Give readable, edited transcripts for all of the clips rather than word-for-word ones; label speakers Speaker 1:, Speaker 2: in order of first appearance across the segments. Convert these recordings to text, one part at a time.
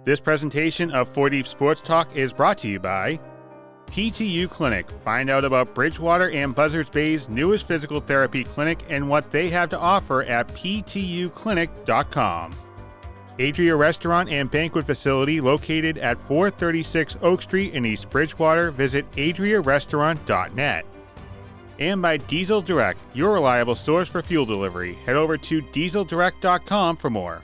Speaker 1: This presentation of 4 Deep Sports Talk is brought to you by PTU Clinic. Find out about Bridgewater and Buzzards Bay's newest physical therapy clinic and what they have to offer at ptuclinic.com. Adria Restaurant and Banquet Facility located at 436 Oak Street in East Bridgewater. Visit adriarestaurant.net. And by Diesel Direct, your reliable source for fuel delivery. Head over to dieseldirect.com for more.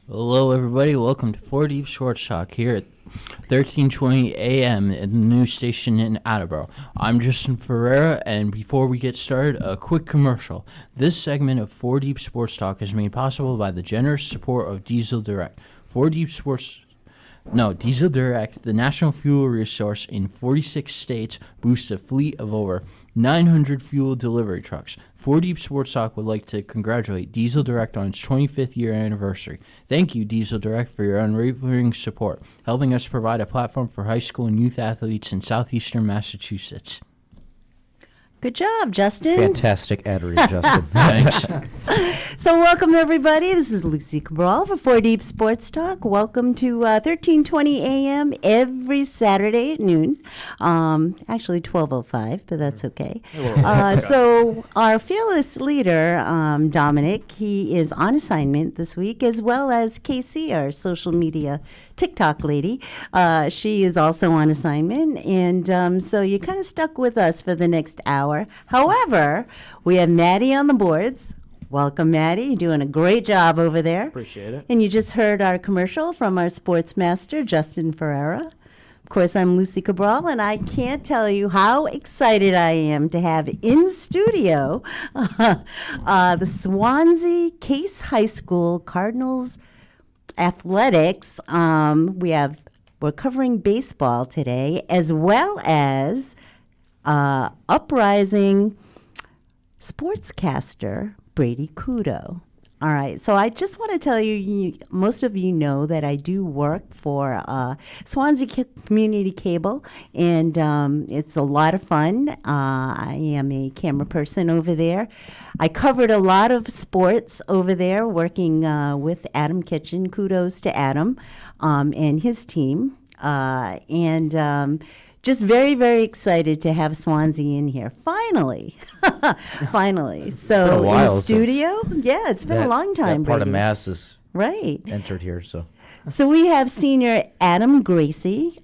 Speaker 2: Hello, everybody. Welcome to 4 Deep Sports Talk here at 1320 a.m. at the news station in Attleboro. I'm Justin Ferreira, and before we get started, a quick commercial. This segment of 4 Deep Sports Talk is made possible by the generous support of Diesel Direct. Diesel Direct, the national fuel resource in 46 states, boosts a fleet of over 900 fuel delivery trucks. 4 Deep Sports Talk would like to congratulate Diesel Direct on its 25th year anniversary. Thank you, Diesel Direct, for your unwavering support, helping us provide a platform for high school and youth athletes in southeastern Massachusetts.
Speaker 3: Good job, Justin.
Speaker 4: Fantastic ad read, Justin.
Speaker 2: Thanks.
Speaker 3: So welcome, everybody. This is Lucy Cabral for 4 Deep Sports Talk. Welcome to 1320 a.m. every Saturday at noon. Actually, 12:05, but that's okay. So our fearless leader, Dominic, he is on assignment this week, as well as Casey, our social media TikTok lady. She is also on assignment, and so you kind of stuck with us for the next hour. However, we have Maddie on the boards. Welcome, Maddie. You're doing a great job over there.
Speaker 4: Appreciate it.
Speaker 3: And you just heard our commercial from our sports master, Justin Ferreira. Of course, I'm Lucy Cabral, and I can't tell you how excited I am to have in studio the Swansea Case High School Cardinals athletics. We're covering baseball today, as well as uprising sportscaster Brady Kudo. All right, so I just want to tell you, most of you know that I do work for Swansea Community Cable, and it's a lot of fun. I am a camera person over there. I covered a lot of sports over there, working with Adam Kitchen. Kudos to Adam and his team. Just very, very excited to have Swansea in here. Finally. Finally. So
Speaker 4: been a while
Speaker 3: in studio. Yeah, it's been a long time,
Speaker 4: That part
Speaker 3: Brady.
Speaker 4: of Mass is
Speaker 3: Right.
Speaker 4: entered here, so.
Speaker 3: So we have senior Adam Gracie.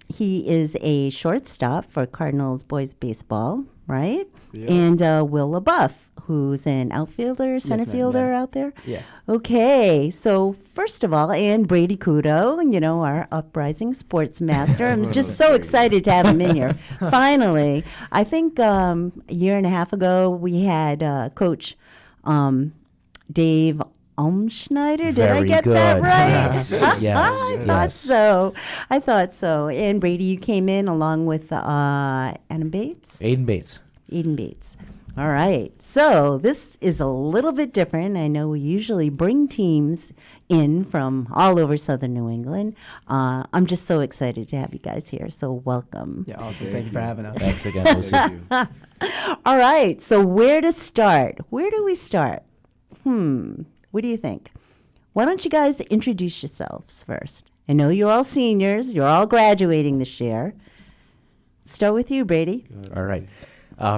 Speaker 3: He is a shortstop for Cardinals boys baseball, right?
Speaker 4: Yeah.
Speaker 3: And Will LaBeouf, who's an outfielder, center
Speaker 4: ma'am,
Speaker 3: fielder
Speaker 4: yeah.
Speaker 3: out there.
Speaker 4: Yeah.
Speaker 3: Okay, so first of all, and Brady Kudo, our uprising sports master. I'm just so excited to have him in here. Finally, I think a year and a half ago we had Coach Dave Umschneider. Did I
Speaker 4: Very
Speaker 3: get
Speaker 4: good.
Speaker 3: that right?
Speaker 4: Yes. Yes.
Speaker 3: I thought so. And Brady, you came in along with Adam Bates?
Speaker 4: Aiden Bates.
Speaker 3: Eden Bates. All right. So this is a little bit different. I know we usually bring teams in from all over Southern New England. I'm just so excited to have you guys here. So welcome.
Speaker 5: Yeah, awesome. Thank you for having us.
Speaker 4: Thanks again, Lucy.
Speaker 3: All right. So where to start? Where do we start? What do you think? Why don't you guys introduce yourselves first? I know you're all seniors. You're all graduating this year. Start with you, Brady.
Speaker 4: All right.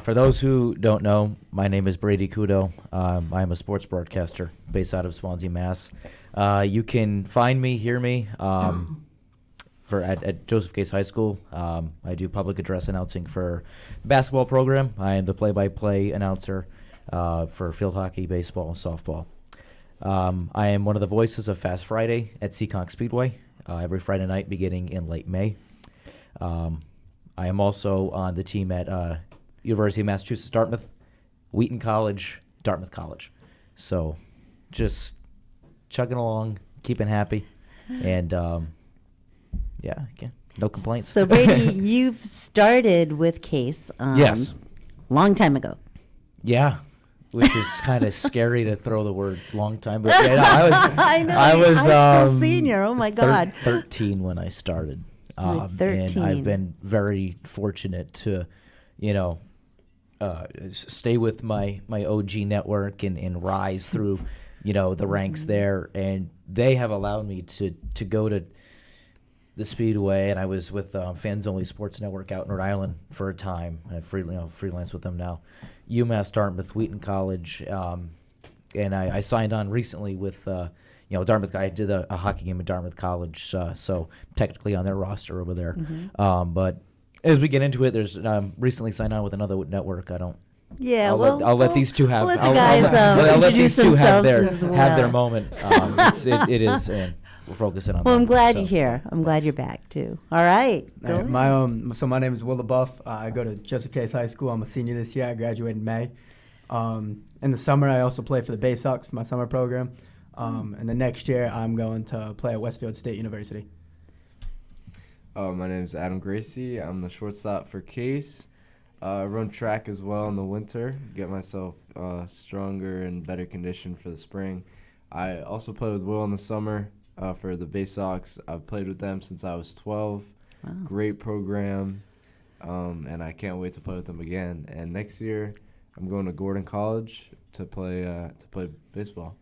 Speaker 4: For those who don't know, my name is Brady Kudo. I'm a sports broadcaster based out of Swansea, Mass. You can find me, hear me at Joseph Case High School. I do public address announcing for the basketball program. I am the play-by-play announcer for field hockey, baseball, and softball. I am one of the voices of Fast Friday at Seekonk Speedway every Friday night beginning in late May. I am also on the team at University of Massachusetts, Dartmouth, Wheaton College, Dartmouth College. So just chugging along, keeping happy, and no complaints.
Speaker 3: So Brady, you've started with Case
Speaker 4: Yes.
Speaker 3: long time ago.
Speaker 4: Yeah, which is kind of scary to throw the word long time. But yeah, I was
Speaker 3: I know.
Speaker 4: I was
Speaker 3: high school senior. Oh my God.
Speaker 4: 13 when I started.
Speaker 3: You were 13.
Speaker 4: And I've been very fortunate to, stay with my OG network and rise through the ranks there, and they have allowed me to go to the Speedway, and I was with Fans Only Sports Network out in Rhode Island for a time. I freelance with them now. UMass Dartmouth, Wheaton College, and I signed on recently with Dartmouth. I did a hockey game at Dartmouth College, so technically on their roster over there. But as we get into it, there's recently signed on with another network.
Speaker 3: Yeah,
Speaker 4: I'll let these two have.
Speaker 3: We'll let the guys
Speaker 4: I'll let these two have
Speaker 3: introduce
Speaker 4: their
Speaker 3: themselves
Speaker 4: moment. It is. And we're focusing on.
Speaker 3: Well, I'm
Speaker 4: them,
Speaker 3: glad
Speaker 4: so.
Speaker 3: you're here. I'm glad you're back too. All right. Go ahead.
Speaker 5: My name is Will LaBeouf. I go to Joseph Case High School. I'm a senior this year. I graduated in May. In the summer, I also play for the Bay Sox for my summer program. And the next year, I'm going to play at Westfield State University.
Speaker 6: My name is Adam Gracie. I'm the shortstop for Case. I run track as well in the winter, get myself stronger and better condition for the spring. I also play with Will in the summer for the Bay Sox. I've played with them since I was 12.
Speaker 3: Wow.
Speaker 6: Great program, and I can't wait to play with them again. And next year, I'm going to Gordon College to play baseball.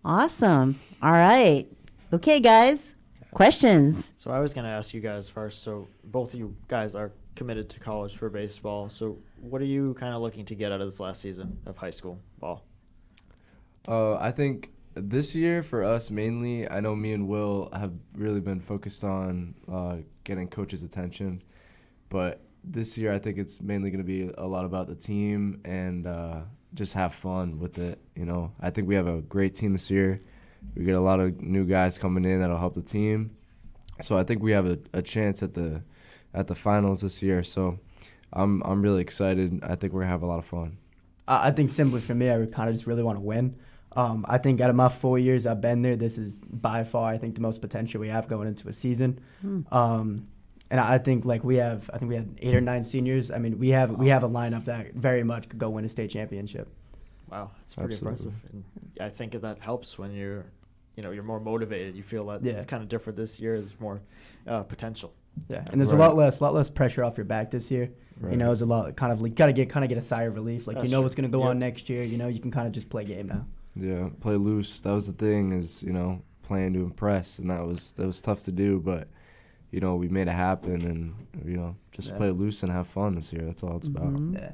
Speaker 3: Awesome. All right. Okay, guys. Questions?
Speaker 7: So I was going to ask you guys first. So both of you guys are committed to college for baseball. So what are you kind of looking to get out of this last season of high school ball?
Speaker 6: I think this year for us mainly, I know me and Will have really been focused on getting coaches' attention. But this year I think it's mainly going to be a lot about the team and just have fun with it. I think we have a great team this year. We get a lot of new guys coming in that'll help the team. So I think we have a chance at the finals this year. So I'm really excited. I think we're going to have a lot of fun.
Speaker 5: I think simply for me, I kind of just really want to win. I think out of my 4 years I've been there, this is by far, I think, the most potential we have going into a season. And I think we had 8 or 9 seniors. I mean, we have a lineup that very much could go win a state championship.
Speaker 7: Wow, that's pretty
Speaker 6: Absolutely.
Speaker 7: impressive. And I think that helps when you're more motivated. You feel that
Speaker 5: Yeah.
Speaker 7: it's kind of different this year. There's more potential.
Speaker 5: Yeah, and there's
Speaker 6: Right.
Speaker 5: a lot less pressure off your back this year.
Speaker 6: Right.
Speaker 5: It's a lot gotta get a sigh of relief.
Speaker 7: That's
Speaker 5: what's
Speaker 7: true.
Speaker 5: gonna go
Speaker 7: Yep.
Speaker 5: on next year. You can kind of just play game now.
Speaker 6: Yeah, play loose. That was the thing is, playing to impress, and that was tough to do, but we made it happen, and just
Speaker 5: Yeah.
Speaker 6: play loose and have fun this year. That's all it's about.
Speaker 5: Yeah.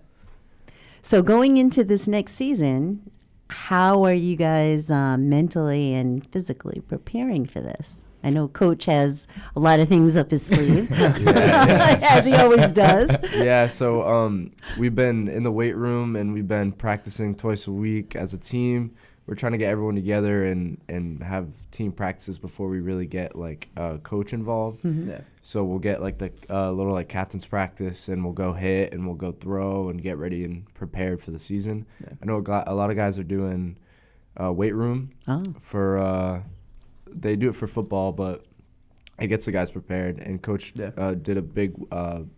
Speaker 3: So going into this next season, how are you guys mentally and physically preparing for this? I know Coach has a lot of things up his sleeve, as he always does.
Speaker 6: Yeah, so we've been in the weight room and we've been practicing twice a week as a team. We're trying to get everyone together and have team practices before we really get a coach involved.
Speaker 5: Yeah.
Speaker 6: So we'll get the little captain's practice, and we'll go hit and we'll go throw and get ready and prepared for the season.
Speaker 5: Yeah.
Speaker 6: I know a lot of guys are doing weight room
Speaker 3: Oh,
Speaker 6: for they do it for football, but it gets the guys prepared. And Coach
Speaker 5: Yeah.
Speaker 6: did a big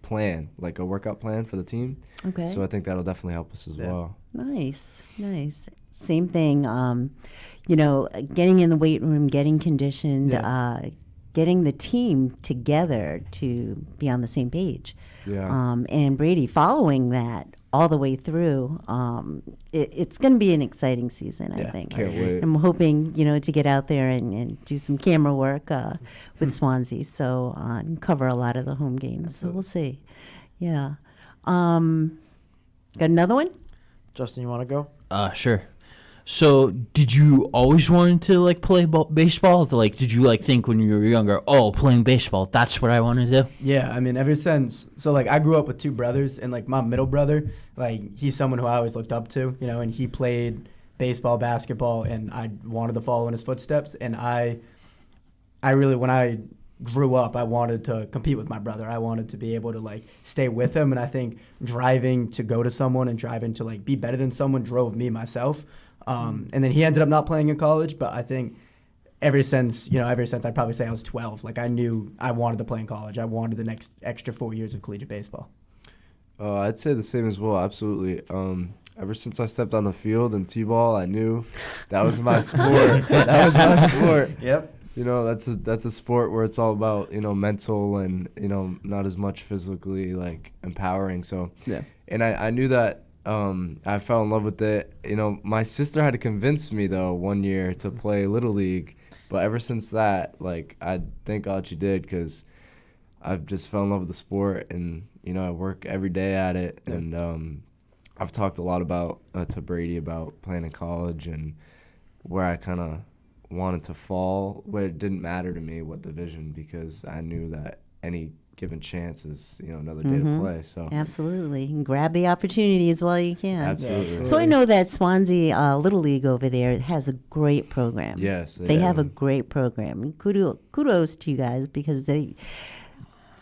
Speaker 6: plan, like a workout plan for the team.
Speaker 3: okay.
Speaker 6: So I think that'll definitely help us as
Speaker 5: Yeah.
Speaker 6: well.
Speaker 3: Nice. Same thing. Getting in the weight room, getting conditioned, getting the team together to be on the same page.
Speaker 6: Yeah.
Speaker 3: And Brady following that all the way through. It's going to be an exciting season, I
Speaker 5: Yeah,
Speaker 3: think.
Speaker 6: Can't wait.
Speaker 3: I'm hoping, to get out there and do some camera work with Swansea, so and cover a lot of the home games. So we'll see. Yeah. Got another one?
Speaker 7: Justin, you want to go?
Speaker 2: Sure. So, did you always want to play baseball? Did you think when you were younger, playing baseball, that's what I want to do?
Speaker 5: Yeah, I mean, ever since, I grew up with 2 brothers, and my middle brother, he's someone who I always looked up to, and he played baseball, basketball, and I wanted to follow in his footsteps. And I really, when I grew up, I wanted to compete with my brother. I wanted to be able to stay with him. And I think driving to go to someone and driving to be better than someone drove me myself. And then he ended up not playing in college, but I think ever since I'd probably say I was 12, I knew I wanted to play in college. I wanted the next extra 4 years of collegiate baseball.
Speaker 6: I'd say the same as well. Absolutely. Ever since I stepped on the field in T-ball, I knew that was my sport. That was my sport.
Speaker 5: Yep.
Speaker 6: That's a sport where it's all about mental and not as much physically empowering. So
Speaker 5: Yeah.
Speaker 6: and I knew that I fell in love with it. You know, my sister had to convince me though one year to play Little League, but ever since that, like, I thank God she did, because I've just fell in love with the sport, and you know, I work every day at it, and I've talked a lot about to Brady about playing in college and where I kind of wanted to fall, where it didn't matter to me what division, because I knew that any given chance is, you know, another day to play. So
Speaker 3: Absolutely. And grab the opportunities while you can.
Speaker 6: absolutely.
Speaker 3: So I know that Swansea Little League over there has a great program.
Speaker 6: Yes,
Speaker 3: They have a great program. And kudos to you guys, because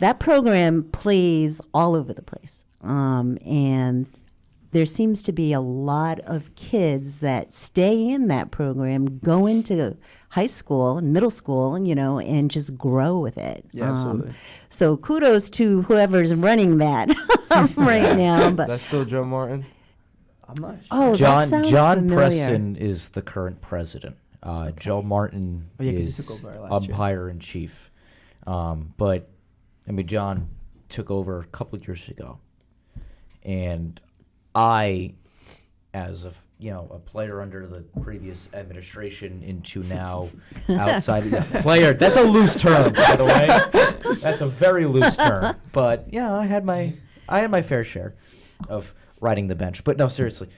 Speaker 3: that program plays all over the place. And there seems to be a lot of kids that stay in that program, go into high school and middle school, and, you know, and just grow with it.
Speaker 5: Yeah, absolutely.
Speaker 3: So kudos to whoever's running that right now.
Speaker 6: Is
Speaker 3: But
Speaker 6: that still Joe Martin?
Speaker 5: I'm not sure.
Speaker 3: oh, that
Speaker 4: John
Speaker 3: sounds familiar.
Speaker 4: Preston is the current president. Joe Martin
Speaker 5: Oh, yeah, 'cause he
Speaker 4: is
Speaker 5: took over last year.
Speaker 4: umpire in chief. But I mean, John took over a couple of years ago, and I, as a player under the previous administration into now outside player. That's a loose term, by the way. That's a very loose term. But yeah, I had my fair share of riding the bench. But no, seriously.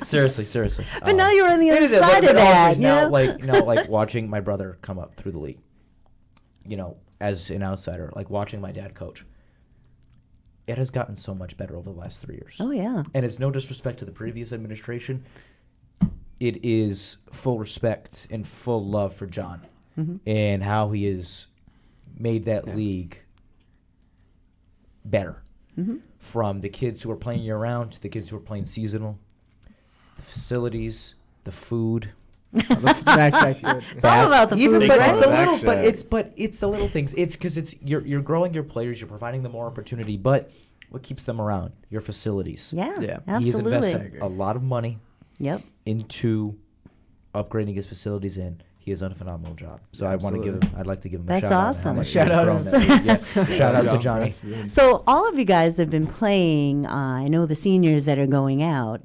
Speaker 4: seriously.
Speaker 3: But now you're on the other
Speaker 4: It is, but-
Speaker 3: side
Speaker 4: but
Speaker 3: of
Speaker 4: also
Speaker 3: that.
Speaker 4: is
Speaker 3: You
Speaker 4: now,
Speaker 3: know?
Speaker 4: like watching my brother come up through the league. You know, as an outsider, like watching my dad coach. It has gotten so much better over the last 3 years.
Speaker 3: Oh, yeah.
Speaker 4: And it's no disrespect to the previous administration. It is full respect and full love for John and how he has made that league better. From the kids who are playing year-round to the kids who are playing seasonal, the facilities, the food.
Speaker 5: That's good.
Speaker 3: It's all about the
Speaker 4: Even,
Speaker 3: food,
Speaker 4: but
Speaker 3: right?
Speaker 4: it's a little,
Speaker 6: Action.
Speaker 4: but it's the little things. It's because you're growing your players, you're providing them more opportunity. But what keeps them around? Your facilities.
Speaker 3: Yeah,
Speaker 5: Yeah.
Speaker 4: He has
Speaker 3: absolutely.
Speaker 4: invested a lot of money
Speaker 3: Yep.
Speaker 4: into upgrading his facilities, and he has done a phenomenal job. So I want to give
Speaker 5: Absolutely.
Speaker 4: him. I'd like to give him
Speaker 3: That's
Speaker 4: a shout
Speaker 3: awesome.
Speaker 4: out. on how much
Speaker 5: Shout
Speaker 4: he's
Speaker 5: out
Speaker 4: grown
Speaker 5: is-
Speaker 4: that league. Yeah. Shout out to Johnny.
Speaker 3: So all of you guys have been playing. I know the seniors that are going out.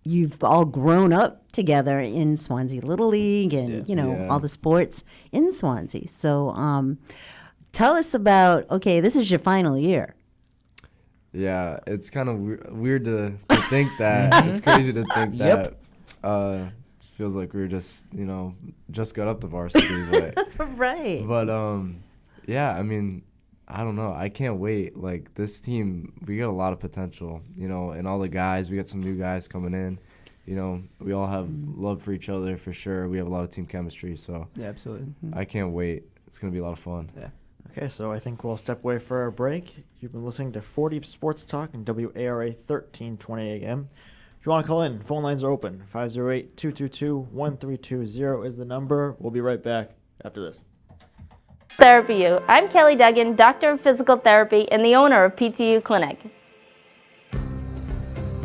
Speaker 3: You've all grown up together in Swansea Little League, and
Speaker 6: Yeah.
Speaker 3: all the sports in Swansea. So tell us about. Okay, this is your final year.
Speaker 6: Yeah, it's kind of weird to think that. It's crazy to think that.
Speaker 4: Yep.
Speaker 6: Feels like we were just, just got up to varsity,
Speaker 3: Right.
Speaker 6: but yeah, I mean, I don't know. I can't wait. Like, this team, we got a lot of potential, and all the guys. We got some new guys coming in. We all have love for each other for sure. We have a lot of team chemistry, so
Speaker 5: Yeah, absolutely.
Speaker 6: I can't wait. It's gonna be a lot of fun.
Speaker 7: Okay, so I think we'll step away for a break. You've been listening to 4 Deep Sports Talk and WARA 1320 AM. If you want to call in, phone lines are open. 508-222-1320 is the number. We'll be right back after this.
Speaker 8: Therapy U. I'm Kelly Duggan, Doctor of Physical Therapy and the owner of PTU Clinic.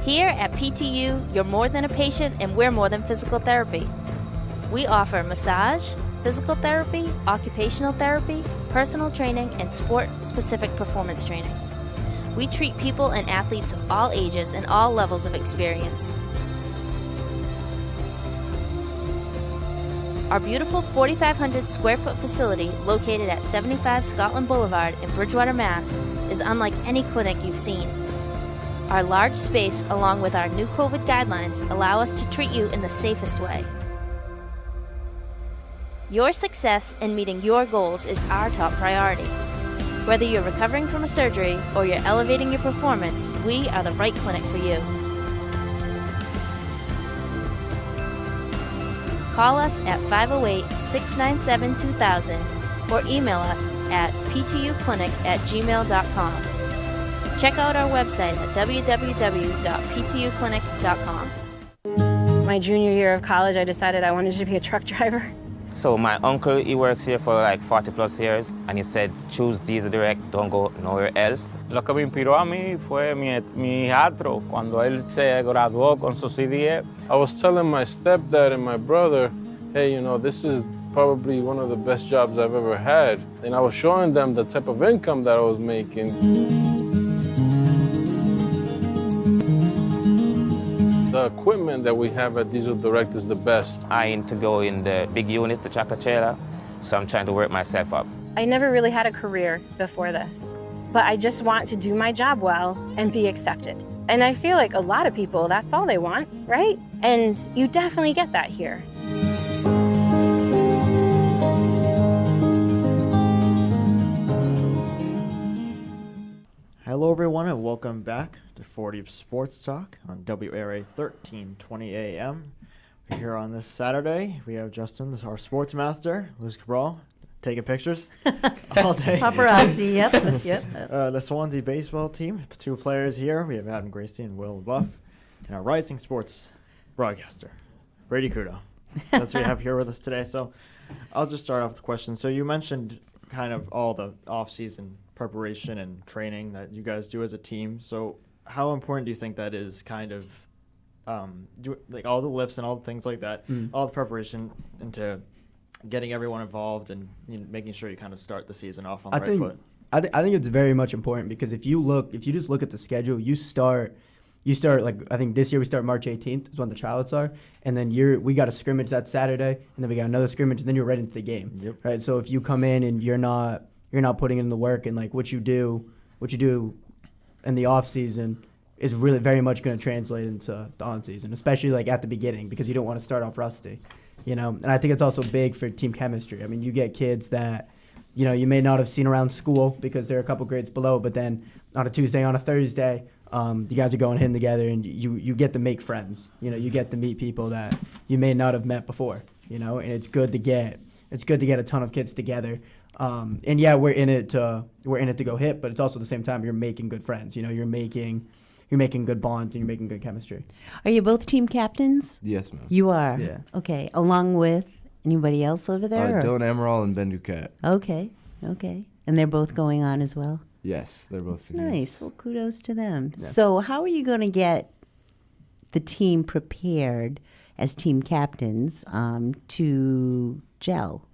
Speaker 8: Here at PTU, you're more than a patient and we're more than physical therapy. We offer massage, physical therapy, occupational therapy, personal training, and sport-specific performance training. We treat people and athletes of all ages and all levels of experience. Our beautiful 4,500 square foot facility located at 75 Scotland Boulevard in Bridgewater, Mass. is unlike any clinic you've seen. Our large space, along with our new COVID guidelines, allow us to treat you in the safest way. Your success in meeting your goals is our top priority. Whether you're recovering from a surgery or you're elevating your performance, we are the right clinic for you. Call us at 508-697-2000 or email us at ptuclinic@gmail.com. Check out our website at www.ptuclinic.com.
Speaker 9: My junior year of college, I decided I wanted to be a truck driver.
Speaker 10: So my uncle, he works here for like 40 plus years, and he said, choose Diesel Direct, don't go nowhere else.
Speaker 11: Lo que me inspiró a mí fue mi hijastro cuando él se graduó con su CDF.
Speaker 12: I was telling my stepdad and my brother, hey, this is probably one of the best jobs I've ever had. And I was showing them the type of income that I was making. the equipment that we have at Diesel Direct is the best.
Speaker 10: I aim to go in the big unit, the tractor trailer, so I'm trying to work myself up.
Speaker 9: I never really had a career before this, but I just want to do my job well and be accepted. And I feel like a lot of people, that's all they want, right? And you definitely get that here.
Speaker 7: Hello, everyone, and welcome back to 40 Sports Talk on WRA 1320 AM. We're here on this Saturday. We have Justin, our sports master, Luis Cabral, taking pictures all day.
Speaker 3: Paparazzi, yep.
Speaker 7: The Swansea baseball team, 2 players here. We have Adam Gracie and Will Buff, and our rising sports broadcaster, Brady Kudo. That's what we have here with us today. So I'll just start off with the question. So you mentioned kind of all the off-season preparation and training that you guys do as a team. So how important do you think that is, kind of like all the lifts and all the things like that, all the preparation into getting everyone involved and making sure you kind of start the season off on the right foot?
Speaker 5: I think it's very much important because if you just look at the schedule, you start like, I think this year we start March 18th is when the tryouts are, and then we got a scrimmage that Saturday, and then we got another scrimmage, and then you're right into the game.
Speaker 7: Yep.
Speaker 5: Right. So if you come in and you're not putting in the work, and like what you do in the off season is really very much going to translate into the on season, especially like at the beginning, because you don't want to start off rusty, And I think it's also big for team chemistry. I mean, you get kids that you may not have seen around school because they're a couple grades below, but then on a Tuesday, on a Thursday, you guys are going in together, and you get to make friends. You get to meet people that you may not have met before. And it's good to get a ton of kids together. And yeah, we're in it to go hit, but it's also at the same time you're making good friends. You're making good bonds and you're making good chemistry.
Speaker 3: Are you both team captains?
Speaker 6: Yes, ma'am.
Speaker 3: You are?
Speaker 5: Yeah.
Speaker 3: Okay. Along with anybody else over there?
Speaker 6: Dylan Amaral and Ben Duquette.
Speaker 3: Okay. And they're both going on as well?
Speaker 6: Yes, they're both seniors.
Speaker 3: Nice. Well, kudos to them.
Speaker 5: Yeah.
Speaker 3: So how are you going to get the team prepared as team captains to gel,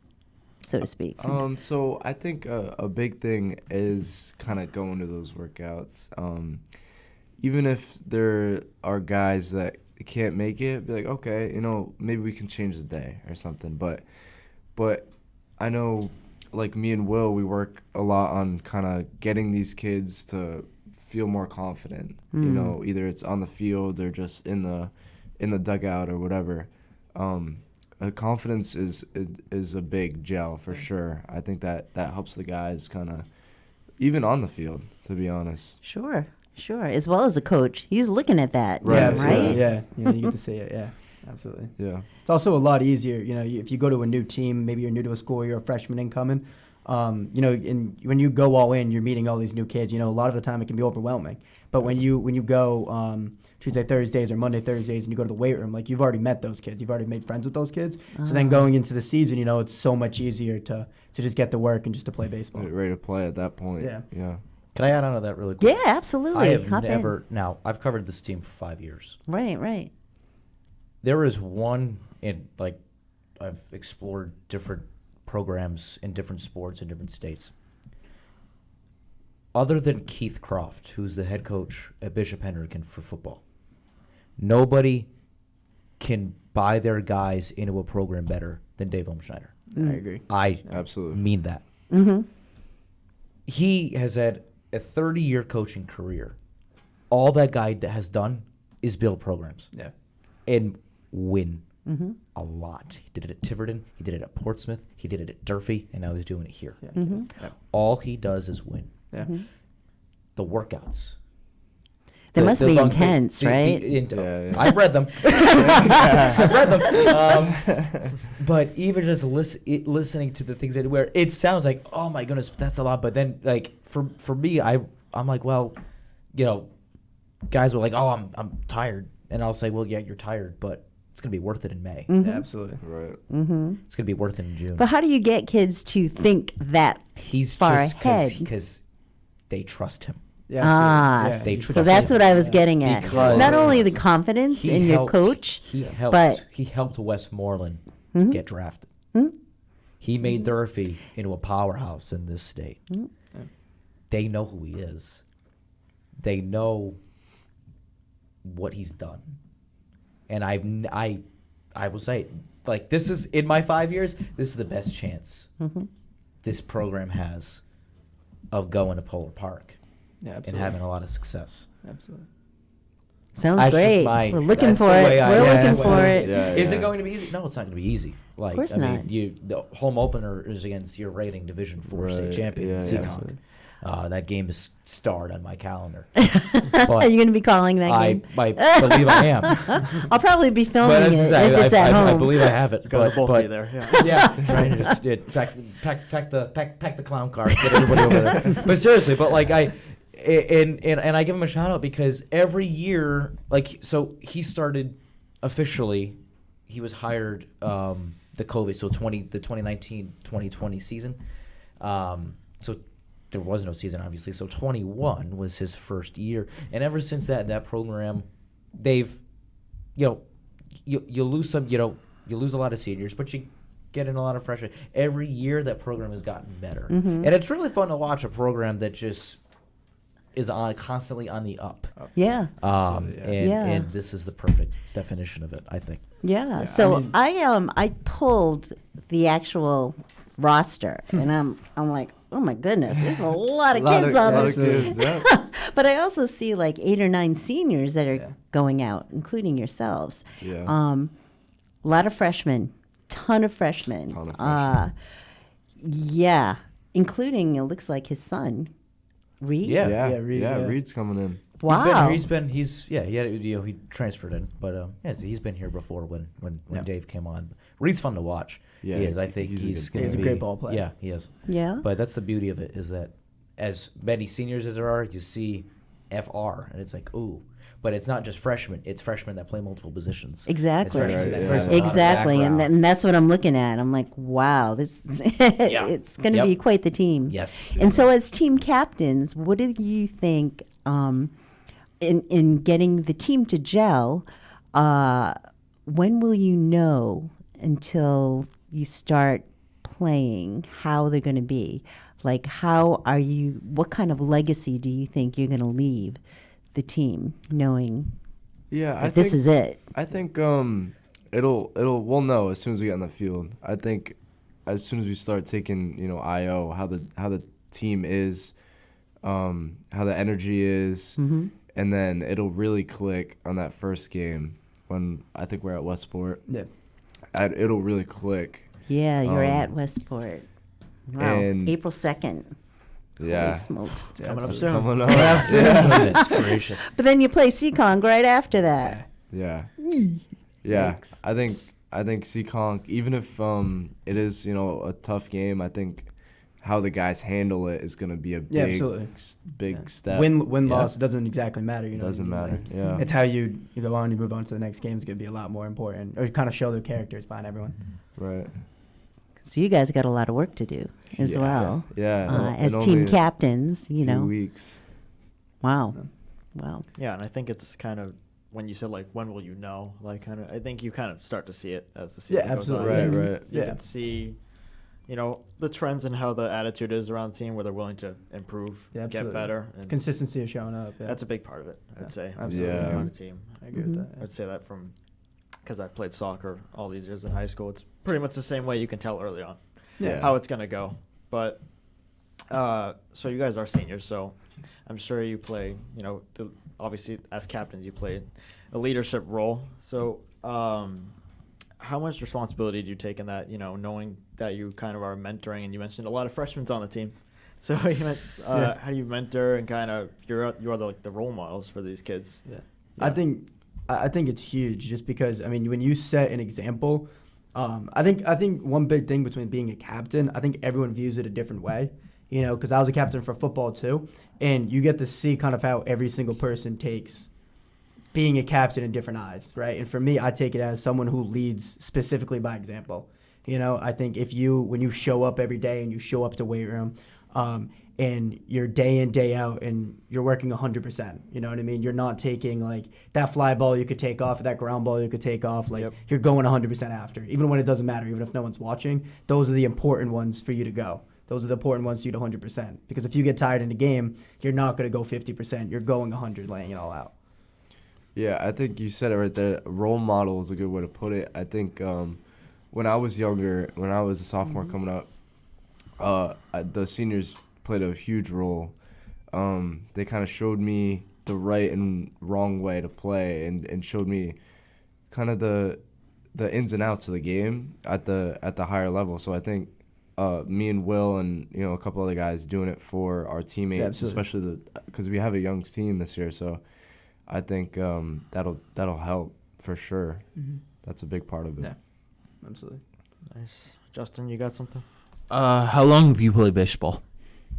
Speaker 3: so to speak?
Speaker 6: So I think a big thing is kind of going to those workouts. Even if there are guys that can't make it, be like, okay, maybe we can change the day or something. But I know, like me and Will, we work a lot on kind of getting these kids to feel more confident. Either it's on the field or just in the dugout or whatever. Confidence is a big gel for sure. I think that helps the guys kind of even on the field, to be honest.
Speaker 3: Sure. As well as a coach, he's looking at that,
Speaker 6: right?
Speaker 5: Yeah, you get to see it. Yeah, absolutely.
Speaker 6: Yeah.
Speaker 5: It's also a lot easier, if you go to a new team, maybe you're new to a school, you're a freshman incoming. And when you go all in, you're meeting all these new kids. A lot of the time it can be overwhelming. But when you go Tuesday, Thursdays, or Monday, Thursdays, and you go to the weight room, like you've already met those kids, you've already made friends with those kids. So then going into the season, it's so much easier to just get to work and just to play baseball.
Speaker 6: Ready to play at that point.
Speaker 5: Yeah.
Speaker 4: Can I add on to that really quick?
Speaker 3: Yeah, absolutely.
Speaker 4: I have
Speaker 3: Hop
Speaker 4: never.
Speaker 3: in.
Speaker 4: Now, I've covered this team for 5 years.
Speaker 3: Right.
Speaker 4: There is one I've explored different programs in different sports in different states. Other than Keith Croft, who's the head coach at Bishop Hendricken for football, nobody can buy their guys into a program better than Dave Umschneider.
Speaker 5: I agree.
Speaker 4: I
Speaker 6: absolutely
Speaker 4: mean that.
Speaker 3: Mm-hmm.
Speaker 4: He has had a 30-year coaching career. All that guy has done is build programs.
Speaker 5: Yeah.
Speaker 4: And win a lot. He did it at Tiverton. He did it at Portsmouth. He did it at Durfee. And now he's doing it here.
Speaker 5: Yeah.
Speaker 4: All he does is win.
Speaker 5: Yeah.
Speaker 4: The workouts.
Speaker 3: They must be intense, right?
Speaker 4: I've read them. I've read them. But even just listening to the things that where it sounds like, oh my goodness, that's a lot. But then, like for me, I'm like, well, guys were like, oh, I'm tired, and I'll say, well, yeah, you're tired, but it's gonna be worth it in May.
Speaker 5: Yeah, absolutely.
Speaker 6: Right.
Speaker 4: It's gonna be worth it in June.
Speaker 3: But how do you get kids to think that far ahead?
Speaker 4: Because they trust him.
Speaker 5: Yeah,
Speaker 3: so that's what I was getting at.
Speaker 4: Because
Speaker 3: not only the confidence in your coach,
Speaker 4: he helped Westmoreland get drafted. He made Durfee into a powerhouse in this state. They know who he is. They know what he's done. And I will say, like, this is, in my 5 years, this is the best chance this program has of going to Polar Park and having a lot of success.
Speaker 5: Absolutely.
Speaker 3: Sounds
Speaker 4: That's just
Speaker 3: great. We're looking for it. We're looking for it.
Speaker 4: Is it going to be easy? No, it's not going to be easy. Like,
Speaker 3: Of course
Speaker 4: I mean,
Speaker 3: not.
Speaker 4: the home opener is against your reigning Division 4 state champion, Seekonk. That game is starred on my calendar.
Speaker 3: Are you going to be calling that game?
Speaker 4: I believe I am.
Speaker 3: I'll probably be filming it if it's at home.
Speaker 4: I believe I have it.
Speaker 7: Because we'll both be there. Yeah.
Speaker 4: Right. Just pack the clown car, get everybody over there. But seriously, but like I give him a shout out because every year, like, so he started officially. He was hired the COVID, so the 2019-2020 season. So there was no season, obviously. So 21 was his first year, and ever since that program, they've, you lose some, you lose a lot of seniors, but you get in a lot of freshmen. Every year that program has gotten better, and it's really fun to watch a program that just is constantly on the up.
Speaker 3: Yeah.
Speaker 4: And this is the perfect definition of it, I think.
Speaker 3: Yeah. So I pulled the actual roster, and I'm like, oh my goodness, there's a lot of kids on this. But I also see like 8 or 9 seniors that are going out, including yourselves.
Speaker 6: Yeah.
Speaker 3: A lot of freshmen, ton of freshmen. Yeah, including, it looks like his son, Reed.
Speaker 6: Reed's coming in.
Speaker 3: Wow.
Speaker 4: He transferred in, but he's been here before when Dave came on. Reed's fun to watch.
Speaker 6: Yeah,
Speaker 4: he is. I think he's
Speaker 5: a great ball player.
Speaker 4: Yeah, he is.
Speaker 3: Yeah.
Speaker 4: But that's the beauty of it, is that as many seniors as there are, you see FR, and it's like, ooh. But it's not just freshmen; it's freshmen that play multiple positions.
Speaker 3: Exactly.
Speaker 4: Exactly.
Speaker 3: Exactly, and that's what I'm looking at. I'm like, wow, this it's going to be quite the team.
Speaker 4: Yes.
Speaker 3: And so, as team captains, what do you think in getting the team to gel? When will you know until you start playing how they're going to be? Like, what kind of legacy do you think you're going to leave the team, knowing that this is it?
Speaker 6: I think we'll know as soon as we get on the field. I think as soon as we start taking, IO, how the team is, how the energy is, and then it'll really click on that first game when I think we're at Westport.
Speaker 5: Yeah.
Speaker 6: It'll really click.
Speaker 3: Yeah, you're at Westport. Wow,
Speaker 6: and
Speaker 3: April 2nd.
Speaker 6: Yeah.
Speaker 3: Holy smokes.
Speaker 7: It's coming up soon.
Speaker 6: Coming up.
Speaker 4: Goodness gracious.
Speaker 3: But then you play Seekonk right after that.
Speaker 6: Yeah.
Speaker 3: Yikes.
Speaker 6: I think Seekonk, even if it is, a tough game, I think how the guys handle it is going to be a big step.
Speaker 5: Win loss, it doesn't exactly matter.
Speaker 6: It doesn't matter.
Speaker 5: Like, it's how you go on, you move on to the next game is going to be a lot more important, or kind of show their characters behind everyone.
Speaker 6: Right.
Speaker 3: So you guys got a lot of work to do as well.
Speaker 6: Yeah.
Speaker 3: As team captains,
Speaker 6: 2 weeks.
Speaker 3: Wow.
Speaker 7: Yeah, and I think it's kind of, when you said, like, when will you know? Like, kind of, I think you kind of start to see it as the season goes on.
Speaker 6: Right.
Speaker 7: You can see, the trends and how the attitude is around the team, where they're willing to improve, get better. And
Speaker 5: consistency of showing up. Yeah.
Speaker 7: That's a big part of it, I'd say.
Speaker 5: Absolutely.
Speaker 7: On a team.
Speaker 5: I agree with that.
Speaker 7: I'd say that because I've played soccer all these years in high school. It's pretty much the same way. You can tell early on how it's going to go. But so you guys are seniors, so I'm sure you play, obviously as captains you play a leadership role. So how much responsibility do you take in that, knowing that you kind of are mentoring, and you mentioned a lot of freshmen on the team. So how do you mentor and kind of you are the role models for these kids?
Speaker 5: Yeah. I think it's huge, just because when you set an example, I think one big thing between being a captain, I think everyone views it a different way, because I was a captain for football too, and you get to see kind of how every single person takes being a captain in different eyes, right? And for me, I take it as someone who leads specifically by example. I think when you show up every day and you show up to weight room, and you're day in, day out, and you're working 100%. You know what I mean? You're not taking, like, that fly ball you could take off, or that ground ball you could take off. Like, you're going 100% after. Even when it doesn't matter, even if no one's watching, those are the important ones for you to go. Those are the important ones for you to 100%. Because if you get tired in the game, you're not going to go 50%. You're going 100, laying it all out.
Speaker 6: Yeah, I think you said it right there. Role model is a good way to put it. I think when I was younger, when I was a sophomore coming up, the seniors played a huge role. They kind of showed me the right and wrong way to play, and showed me kind of the ins and outs of the game at the higher level. So I think me and Will and a couple other guys doing it for our teammates, especially because we have a young team this year. So I think that'll help for sure.
Speaker 5: Mm-hmm.
Speaker 6: That's a big part of it.
Speaker 5: Yeah, absolutely.
Speaker 7: Nice. Justin, you got something?
Speaker 2: How long have you played baseball?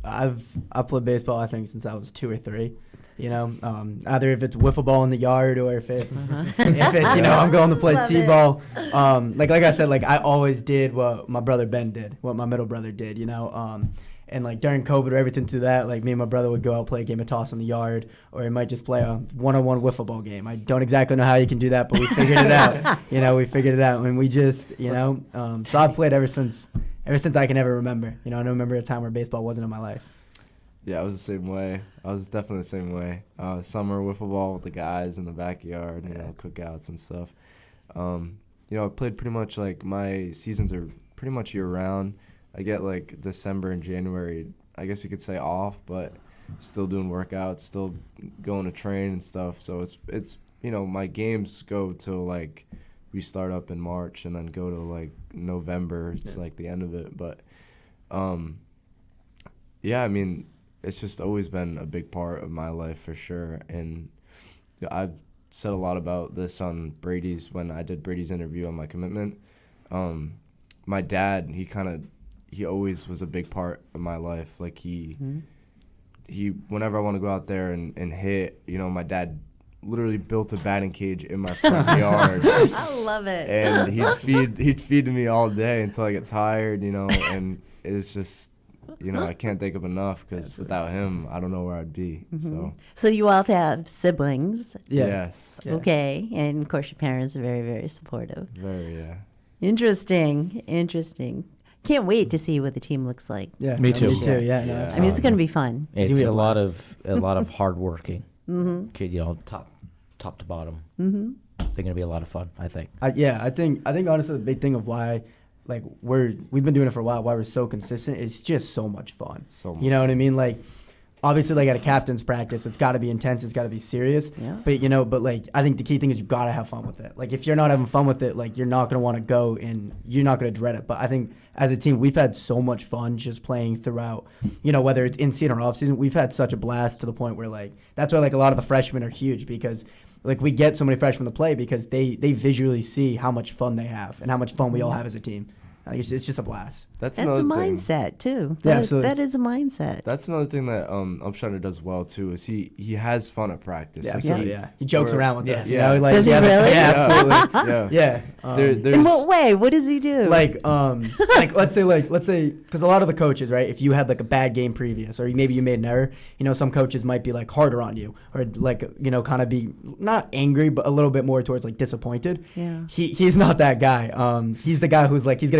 Speaker 5: I've played baseball, I think, since I was 2 or 3. Either if it's wiffle ball in the yard or if it's I'm going to play t-ball. Like I said, like I always did what my brother Ben did, what my middle brother did. And like during COVID or everything to that, like me and my brother would go out play a game of toss in the yard, or we might just play a one-on-one wiffle ball game. I don't exactly know how you can do that, but we figured it out. We figured it out, and we just so I've played ever since I can ever remember. I don't remember a time where baseball wasn't in my life.
Speaker 6: Yeah, I was the same way. I was definitely the same way. Summer wiffle ball with the guys in the backyard, cookouts and stuff. I played pretty much like my seasons are pretty much year round. I get like December and January, I guess you could say off, but still doing workouts, still going to train and stuff. So it's my games go till like we start up in March and then go to like November. It's like the end of it, but it's just always been a big part of my life for sure. And I've said a lot about this on Brady's, when I did Brady's interview on my commitment. My dad, he always was a big part of my life. Like he whenever I want to go out there and hit, my dad literally built a batting cage in my front yard.
Speaker 3: I love it.
Speaker 6: And he'd feed me all day until I get tired, and it's just, I can't think of enough, because without him, I don't know where I'd be.
Speaker 3: So you all have siblings.
Speaker 5: Yeah.
Speaker 6: Yes.
Speaker 5: Yeah.
Speaker 3: Okay. And of course your parents are very, very supportive.
Speaker 6: Very, yeah.
Speaker 3: Interesting. Can't wait to see what the team looks like.
Speaker 5: Yeah,
Speaker 2: Me too.
Speaker 5: Me too. Yeah.
Speaker 6: Yeah.
Speaker 3: I mean, it's going to be fun.
Speaker 4: It's a lot of hard working.
Speaker 3: Mm-hmm.
Speaker 4: Top to bottom.
Speaker 3: Mm-hmm.
Speaker 4: They're gonna be a lot of fun, I think.
Speaker 5: I think honestly the big thing of why we've been doing it for a while, why we're so consistent, is just so much fun.
Speaker 6: So much.
Speaker 5: You know what I mean? Like obviously, like at a captain's practice, it's got to be intense, it's got to be serious.
Speaker 3: Yeah.
Speaker 5: But like I think the key thing is you got to have fun with it. Like if you're not having fun with it, like you're not gonna want to go and you're not gonna dread it. But I think as a team, we've had so much fun just playing throughout. Whether it's in season or off season, we've had such a blast to the point where like that's why like a lot of the freshmen are huge, because like we get so many freshmen to play because they visually see how much fun they have and how much fun we all have as a team. It's just a blast.
Speaker 6: That's
Speaker 3: a
Speaker 6: another thing.
Speaker 3: mindset too.
Speaker 5: Yeah, absolutely.
Speaker 3: That is a mindset.
Speaker 6: That's another thing that Upshiner does well too, is he has fun at practice.
Speaker 5: Yeah,
Speaker 6: Like,
Speaker 5: absolutely. Yeah, he jokes around with us.
Speaker 6: Yeah.
Speaker 3: Does he really?
Speaker 5: Yeah, absolutely.
Speaker 6: Yeah.
Speaker 5: Yeah.
Speaker 3: In what way? What does he do?
Speaker 5: Like let's say because a lot of the coaches, right, if you had like a bad game previous, or maybe you made an error, some coaches might be like harder on you, or like kind of be not angry but a little bit more towards like disappointed.
Speaker 3: Yeah.
Speaker 5: He's not that guy. He's the guy who's like he's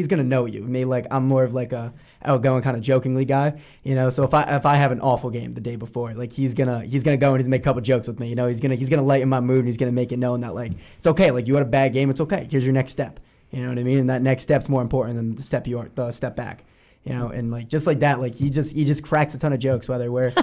Speaker 5: gonna know you. Maybe like I'm more of like a outgoing kind of jokingly guy, so if I have an awful game the day before, like he's gonna go and he's make a couple jokes with me, he's gonna lighten my mood, and he's gonna make it known that like it's okay, like you had a bad game, it's okay, here's your next step, you know what I mean, and that next step's more important than the step back, and like just like that, like he just cracks a ton of jokes, whether we're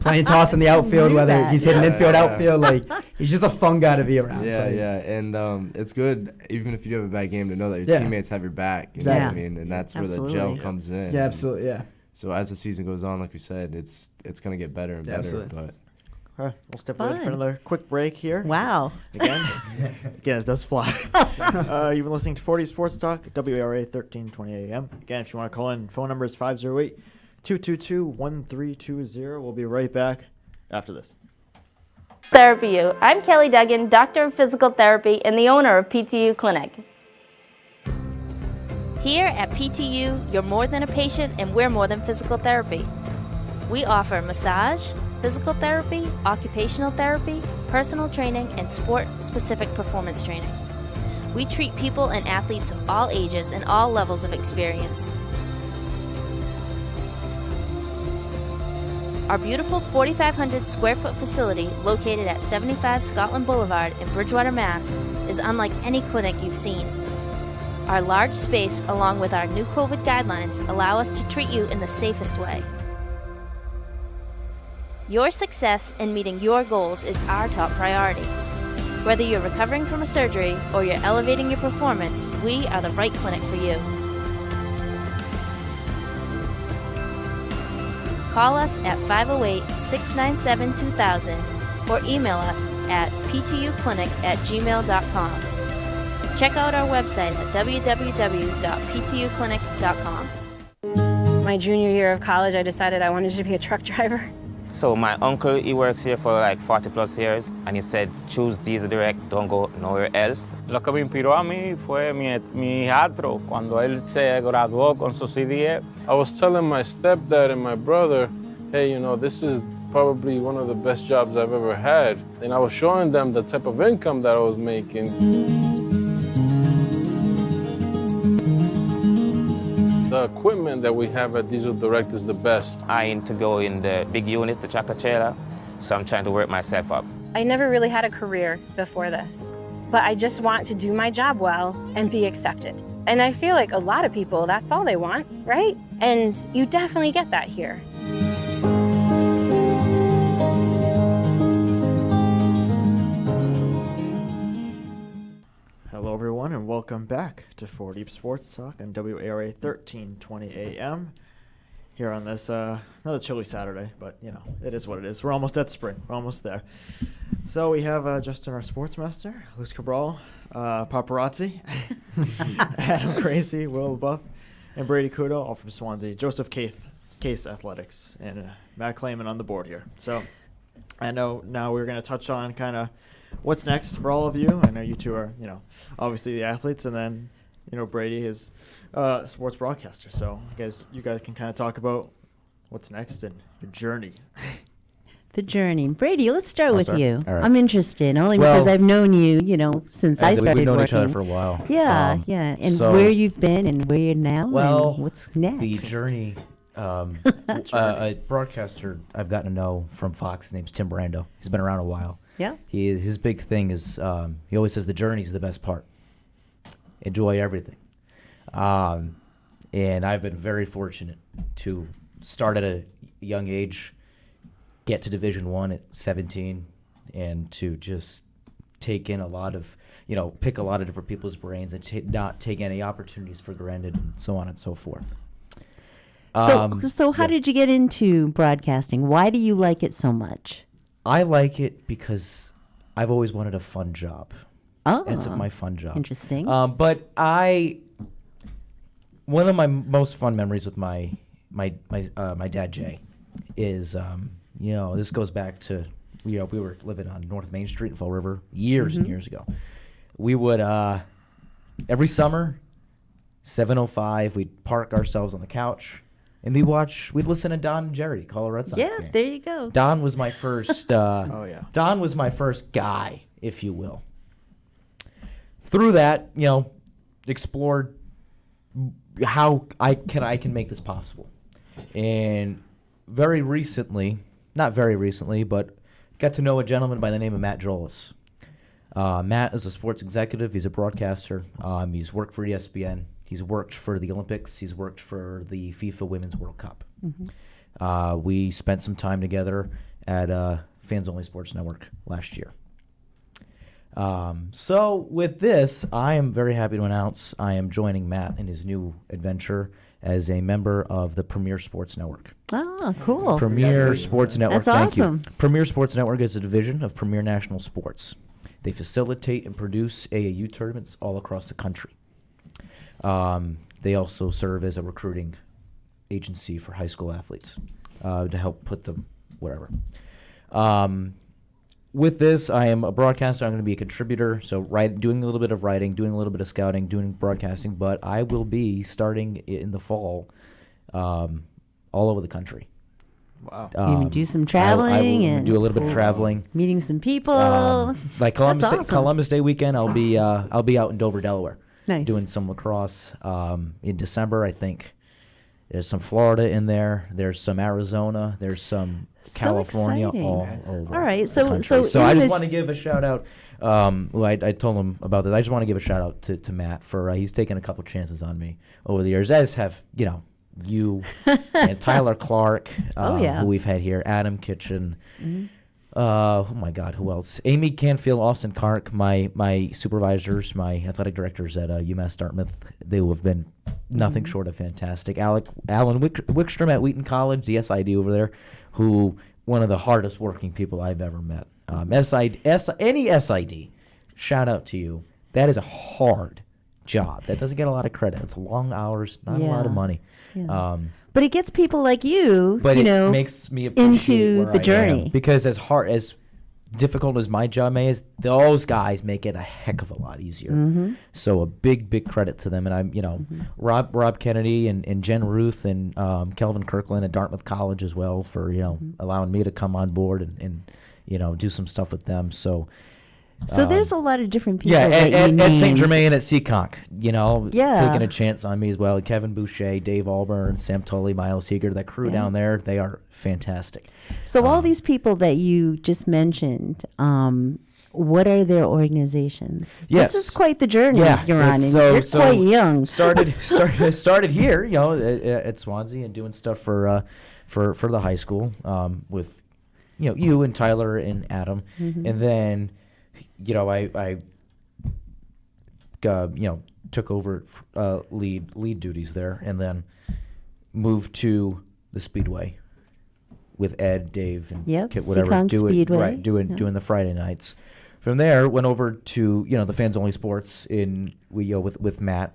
Speaker 5: playing toss in the outfield, whether he's hitting infield, outfield, like he's just a fun guy to be around.
Speaker 6: Yeah,
Speaker 5: so,
Speaker 6: and it's good even if you do have a bad game to know that your teammates have your back. You know what I mean, and that's where the gel comes in.
Speaker 5: Yeah, absolutely. Yeah.
Speaker 6: So as the season goes on, like we said, it's gonna get better and better.
Speaker 5: Absolutely.
Speaker 6: But
Speaker 7: All right, we'll step away for another quick break here.
Speaker 3: Wow.
Speaker 7: Again, it does fly. You've been listening to 40 Sports Talk, WARA 1320 AM. Again, if you want to call in, phone number is 508-222-1320. We'll be right back after this.
Speaker 8: Therapy U. I'm Kelly Duggan, Doctor of Physical Therapy and the owner of PTU Clinic. Here at PTU, you're more than a patient and we're more than physical therapy. We offer massage, physical therapy, occupational therapy, personal training, and sport-specific performance training. We treat people and athletes of all ages and all levels of experience. Our beautiful 4,500 square foot facility, located at 75 Scotland Boulevard in Bridgewater, Mass., is unlike any clinic you've seen. Our large space, along with our new COVID guidelines, allow us to treat you in the safest way. Your success in meeting your goals is our top priority. Whether you're recovering from a surgery or you're elevating your performance, we are the right clinic for you. Call us at 508-697-2000 or email us at ptuclinic@gmail.com. Check out our website at www.ptuclinic.com.
Speaker 9: My junior year of college, I decided I wanted to be a truck driver.
Speaker 10: So my uncle, he works here for like 40 plus years, and he said, choose Diesel Direct, don't go nowhere else.
Speaker 11: Lo que me inspiró a mí fue mi hijastro cuando él se graduó con su CDF.
Speaker 12: I was telling my stepdad and my brother, hey, you know, this is probably one of the best jobs I've ever had. And I was showing them the type of income that I was making. The equipment that we have at Diesel Direct is the best.
Speaker 10: I aim to go in the big unit, the tractor trailer, so I'm trying to work myself up.
Speaker 9: I never really had a career before this, but I just want to do my job well and be accepted. And I feel like a lot of people, that's all they want, right? And you definitely get that here.
Speaker 7: Hello, everyone, and welcome back to 4 Deep Sports Talk on WARA 1320 AM. Here on this another chilly Saturday, but you know it is what it is. We're almost at spring. We're almost there. So we have Justin, our sports master, Luis Cabral, Paparazzi, Adam Gracie, Will Buff, and Brady Kudo, all from Swansea. Joseph Case Athletics, and Matt Clayman on the board here. So I know now we're going to touch on kind of what's next for all of you. I know you two are, you know, obviously the athletes, and then, you know, Brady is a sports broadcaster. So you guys can kind of talk about what's next and your journey.
Speaker 3: The journey. Brady, let's start with you.
Speaker 4: All right.
Speaker 3: I'm interested, only
Speaker 4: Well,
Speaker 3: because I've known you, you know, since I started
Speaker 4: we've known
Speaker 3: working.
Speaker 4: each other for a while.
Speaker 3: Yeah, yeah. And
Speaker 4: so-
Speaker 3: where you've been and where you're now
Speaker 4: Well,
Speaker 3: and what's next.
Speaker 4: The journey. A broadcaster I've gotten to know from Fox. His name's Tim Brando. He's been around a while.
Speaker 3: Yeah.
Speaker 4: His big thing is he always says the journey's the best part. Enjoy everything. And I've been very fortunate to start at a young age, get to Division I at 17, and to just take in a lot of, you know, pick a lot of different people's brains and not take any opportunities for granted, and so on and so forth.
Speaker 3: So how did you get into broadcasting? Why do you like it so much?
Speaker 4: I like it because I've always wanted a fun job.
Speaker 3: Oh,
Speaker 4: it's my fun job.
Speaker 3: Interesting.
Speaker 4: But one of my most fun memories with my dad Jay is you know, this goes back to, you know, we were living on North Main Street in Fall River years and years ago. We would every summer 7:05 we'd park ourselves on the couch and we'd listen to Don and Jerry call a Red Sox game.
Speaker 3: There you go.
Speaker 4: Don was my first
Speaker 7: Oh, yeah.
Speaker 4: Don was my first guy, if you will. Through that, you know, explored how I can make this possible. And very recently, not very recently, but got to know a gentleman by the name of Matt Jolis. Matt is a sports executive. He's a broadcaster. He's worked for ESPN. He's worked for the Olympics. He's worked for the FIFA Women's World Cup. We spent some time together at Fans Only Sports Network last year. So with this, I am very happy to announce I am joining Matt in his new adventure as a member of the Premier Sports Network.
Speaker 3: Oh, cool.
Speaker 4: Premier Sports Network.
Speaker 3: That's
Speaker 4: Thank
Speaker 3: awesome.
Speaker 4: you. Premier Sports Network is a division of Premier National Sports. They facilitate and produce AAU tournaments all across the country. They also serve as a recruiting agency for high school athletes to help put them wherever. With this, I am a broadcaster. I'm going to be a contributor, so doing a little bit of writing, doing a little bit of scouting, doing broadcasting, but I will be starting in the fall all over the country.
Speaker 7: Wow.
Speaker 3: You can do some traveling
Speaker 4: I will
Speaker 3: and
Speaker 4: do a little bit of traveling.
Speaker 3: meeting some people.
Speaker 4: Like
Speaker 3: That's awesome.
Speaker 4: Columbus Day weekend, I'll be out in Dover, Delaware,
Speaker 3: Nice.
Speaker 4: doing some lacrosse. In December, I think There's some Florida in there. There's some Arizona. There's some
Speaker 3: So
Speaker 4: California.
Speaker 3: exciting.
Speaker 4: All over.
Speaker 3: All right,
Speaker 4: the
Speaker 3: so
Speaker 4: country.
Speaker 3: in
Speaker 4: I just
Speaker 3: this-
Speaker 4: want to give a shout out. Well, I told him about that. I just want to give a shout out to Matt for he's taken a couple chances on me over the years, as have you and Tyler Clark, who we've had here, Adam Kitchen.
Speaker 3: Mm-hmm.
Speaker 4: Oh my God, who else? Amy Canfield, Austin Clark, my supervisors, my athletic directors at UMass Dartmouth. They have been nothing short of fantastic. Alan Wickstrom at Wheaton College, the SID over there, who one of the hardest working people I've ever met. Any SID, shout out to you. That is a hard job. That doesn't get a lot of credit. It's long hours, not a lot of money.
Speaker 3: Yeah. But it gets people like you,
Speaker 4: but it makes me appreciate
Speaker 3: into
Speaker 4: where
Speaker 3: the
Speaker 4: I
Speaker 3: journey.
Speaker 4: am. Because as difficult as my job is, those guys make it a heck of a lot easier.
Speaker 3: Mm-hmm.
Speaker 4: So a big credit to them. And I'm, Rob Kennedy and Jen Ruth and Kelvin Kirkland at Dartmouth College as well for allowing me to come on board and do some stuff with them. So
Speaker 3: there's a lot of different people.
Speaker 4: Yeah,
Speaker 3: that
Speaker 4: at
Speaker 3: you
Speaker 4: St.
Speaker 3: named.
Speaker 4: Germain, at Seekonk, taking a
Speaker 3: Yeah.
Speaker 4: chance on me as well. Kevin Boucher, Dave Alburn, Sam Tully, Miles Heger, that crew down there, they are fantastic.
Speaker 3: So all these people that you just mentioned, what are their organizations?
Speaker 4: Yes.
Speaker 3: This is quite the journey you're on, and
Speaker 4: it's
Speaker 3: you're quite young.
Speaker 4: Started here, at Swansea and doing stuff for the high school with you and Tyler and Adam, and then I took over lead duties there, and then moved to the Speedway with Ed, Dave, and Kit, whatever,
Speaker 3: Seekonk Speedway.
Speaker 4: doing the Friday nights. From there, went over to the Fans Only Sports with Matt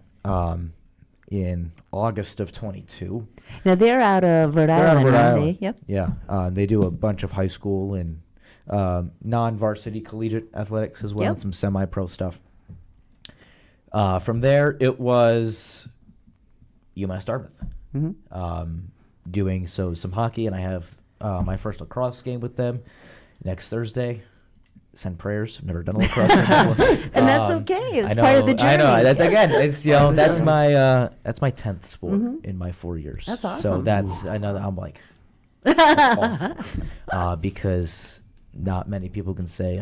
Speaker 4: in August of 22.
Speaker 3: Now they're out of Rhode Island, aren't they? Yep.
Speaker 4: Yeah, they do a bunch of high school and non-varsity collegiate athletics as well, and some semi-pro stuff. From there, it was UMass Dartmouth, doing some hockey, and I have my first lacrosse game with them next Thursday. Send prayers. I've never done a lacrosse game before.
Speaker 3: And that's okay. It's part of the journey.
Speaker 4: I know. That's that's my 10th sport in my 4 years.
Speaker 3: That's awesome.
Speaker 4: So that's I'm like, that's awesome. Because not many people can say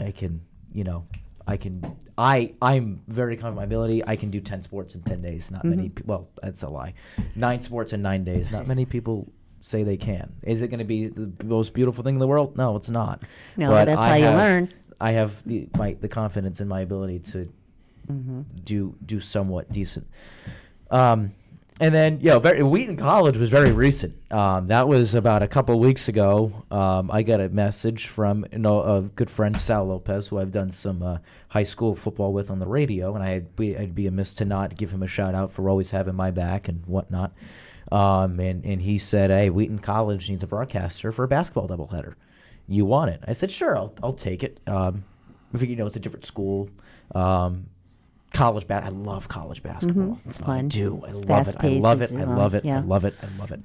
Speaker 4: I'm very confident in my ability. I can do 10 sports in 10 days. Not many well, that's a lie. 9 sports in 9 days. Not many people say they can. Is it going to be the most beautiful thing in the world? No, it's not.
Speaker 3: No, but that's how you learn.
Speaker 4: I have the confidence in my ability to do somewhat decent. And then, Wheaton College was very recent. That was about a couple of weeks ago. I got a message from a good friend, Sal Lopez, who I've done some high school football with on the radio, and I'd be amiss to not give him a shout out for always having my back and whatnot. And he said, "Hey, Wheaton College needs a broadcaster for a basketball doubleheader. You want it?" I said, "Sure, I'll take it." I figure, it's a different school. College I love college basketball.
Speaker 3: It's fun.
Speaker 4: I do. I
Speaker 3: It's
Speaker 4: love it. I love it.
Speaker 3: fast-paced,
Speaker 4: I love it.
Speaker 3: yeah.
Speaker 4: I love it. I love it.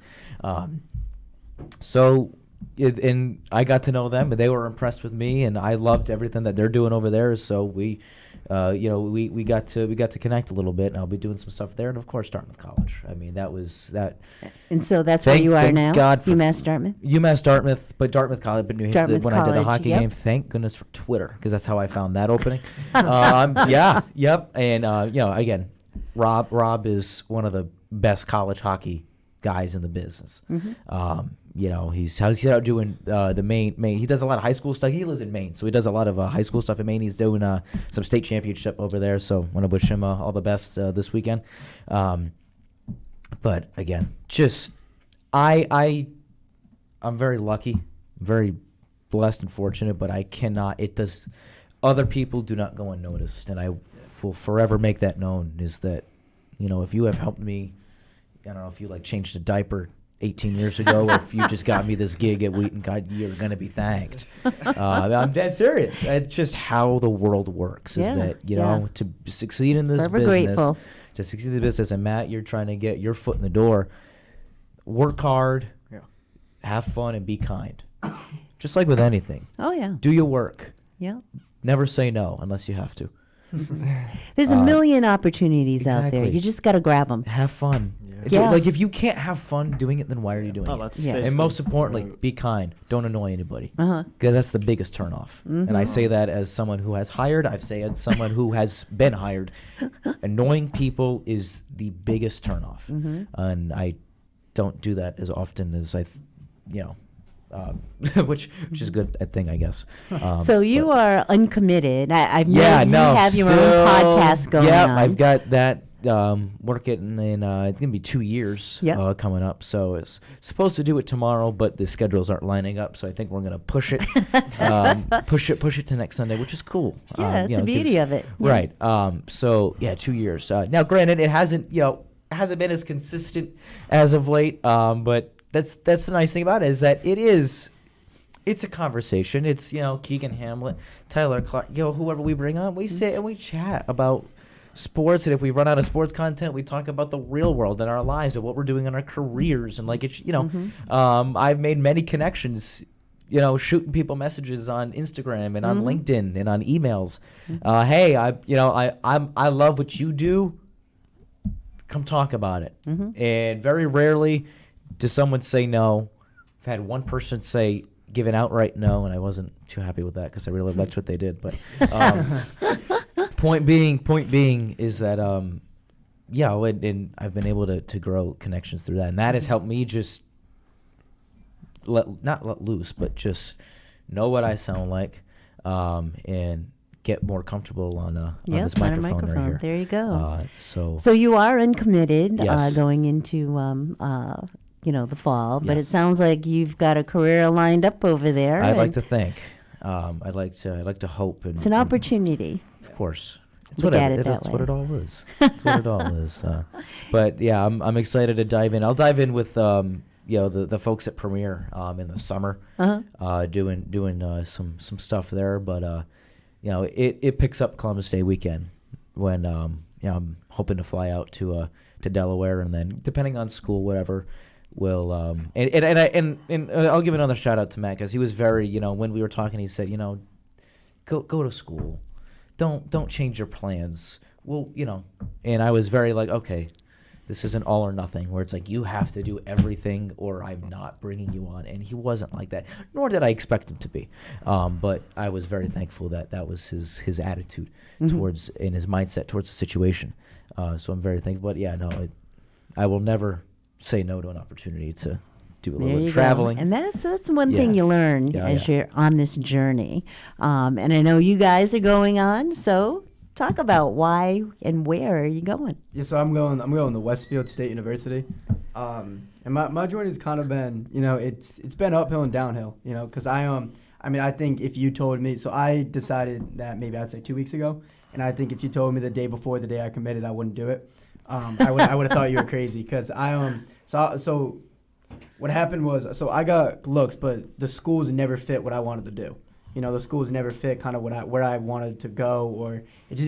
Speaker 4: So, and I got to know them, and they were impressed with me, and I loved everything that they're doing over there. So we got to connect a little bit, and I'll be doing some stuff there, and of course, Dartmouth College. I mean, that was that.
Speaker 3: And so that's where you are
Speaker 4: Thank
Speaker 3: now.
Speaker 4: God for
Speaker 3: UMass Dartmouth.
Speaker 4: UMass Dartmouth, but Dartmouth College. But
Speaker 3: Dartmouth
Speaker 4: when I did the
Speaker 3: College,
Speaker 4: hockey
Speaker 3: yep.
Speaker 4: game, thank goodness for Twitter, because that's how I found that opening. Yep. And again, Rob is one of the best college hockey guys in the business. He's out doing the Maine. He does a lot of high school stuff. He lives in Maine, so he does a lot of high school stuff in Maine. He's doing some state championship over there, so want to wish him all the best this weekend. But again, just I'm very lucky, very blessed and fortunate, but I cannot. Other people do not go unnoticed, and I will forever make that known. Is that if you have helped me, I don't know if you changed a diaper 18 years ago, or if you just got me this gig at Wheaton, God, you're going to be thanked. I'm dead serious. It's just how the world works, is that, to succeed in this
Speaker 3: Forever
Speaker 4: business,
Speaker 3: grateful.
Speaker 4: to succeed in the business, and Matt, you're trying to get your foot in the door, work hard, have fun, and be kind. Just like with anything.
Speaker 3: Oh, yeah.
Speaker 4: Do your work.
Speaker 3: Yeah.
Speaker 4: Never say no unless you have to.
Speaker 3: There's a million opportunities out there.
Speaker 4: Exactly.
Speaker 3: You just got to grab them.
Speaker 4: Have fun.
Speaker 3: Yeah.
Speaker 4: Like, if you can't have fun doing it, then why are you doing
Speaker 7: Oh,
Speaker 4: it?
Speaker 7: that's
Speaker 3: Yeah.
Speaker 4: And most importantly, be kind. Don't annoy anybody.
Speaker 3: Uh-huh.
Speaker 4: Because that's the biggest turnoff. And I say that as someone who has hired. I say it as someone who has been hired. Annoying people is the biggest turnoff. And I don't do that as often as which is a good thing, I guess.
Speaker 3: So you
Speaker 4: but-
Speaker 3: are uncommitted. I've
Speaker 4: yeah,
Speaker 3: known
Speaker 4: no,
Speaker 3: you have your
Speaker 4: still,
Speaker 3: own podcast going
Speaker 4: yeah,
Speaker 3: on.
Speaker 4: I've got that working in it's gonna be 2 years
Speaker 3: Yep.
Speaker 4: coming up. So it's supposed to do it tomorrow, but the schedules aren't lining up. So I think we're gonna push it, push it to next Sunday, which is cool.
Speaker 3: Yeah, that's the beauty of it. Yeah.
Speaker 4: Right. So yeah, 2 years. Now, granted, it hasn't been as consistent as of late. But that's the nice thing about it, is that it's a conversation. It's Keegan Hamlet, Tyler Clark, whoever we bring on, we sit and we chat about sports, and if we run out of sports content, we talk about the real world and our lives and what we're doing in our careers, and I've made many connections, shooting people messages on Instagram and on LinkedIn and on emails. Hey, I love what you do. Come talk about it. And very rarely does someone say no. I've had one person say give an outright no, and I wasn't too happy with that because I really liked what they did. But point being is that and I've been able to grow connections through that, and that has helped me just not let loose, but just know what I sound like, and get more comfortable on this
Speaker 3: on a
Speaker 4: microphone right here.
Speaker 3: There you go.
Speaker 4: So
Speaker 3: you are uncommitted
Speaker 4: Yes.
Speaker 3: going into the fall, but it
Speaker 4: Yes.
Speaker 3: sounds like you've got a career lined up over there.
Speaker 4: I'd like
Speaker 3: and
Speaker 4: to think. I'd like to hope. And,
Speaker 3: it's an opportunity.
Speaker 4: Of course. It's
Speaker 3: Look
Speaker 4: whatever.
Speaker 3: at it that
Speaker 4: That's what
Speaker 3: way.
Speaker 4: it all is. That's what it all is. But yeah, I'm excited to dive in. I'll dive in with the folks at Premier in the summer, doing some stuff there. But it picks up Columbus Day weekend when I'm hoping to fly out to Delaware, and then depending on school, whatever. Will and I'll give another shout out to Matt, because he was very when we were talking, he said go to school, don't change your plans. Well, and I was very like, okay, this isn't all or nothing, where it's like you have to do everything or I'm not bringing you on. And he wasn't like that, nor did I expect him to be. But I was very thankful that was his attitude towards, and his mindset towards the situation. So I'm very thankful. But yeah, no, I will never say no to an opportunity to do a little bit of traveling.
Speaker 3: And that's one thing
Speaker 4: Yeah.
Speaker 3: you learn as you're on this journey. And I know you guys are going on, so talk about why and where are you going?
Speaker 5: Yeah, so I'm going to Westfield State University. And my journey's kind of been, it's been uphill and downhill, because I think if you told me, so I decided that maybe I'd say 2 weeks ago, and I think if you told me the day before the day I committed, I wouldn't do it. I would have thought you were crazy, because so what happened was, so I got looks, but the schools never fit what I wanted to do. The schools never fit kind of where I wanted to go, or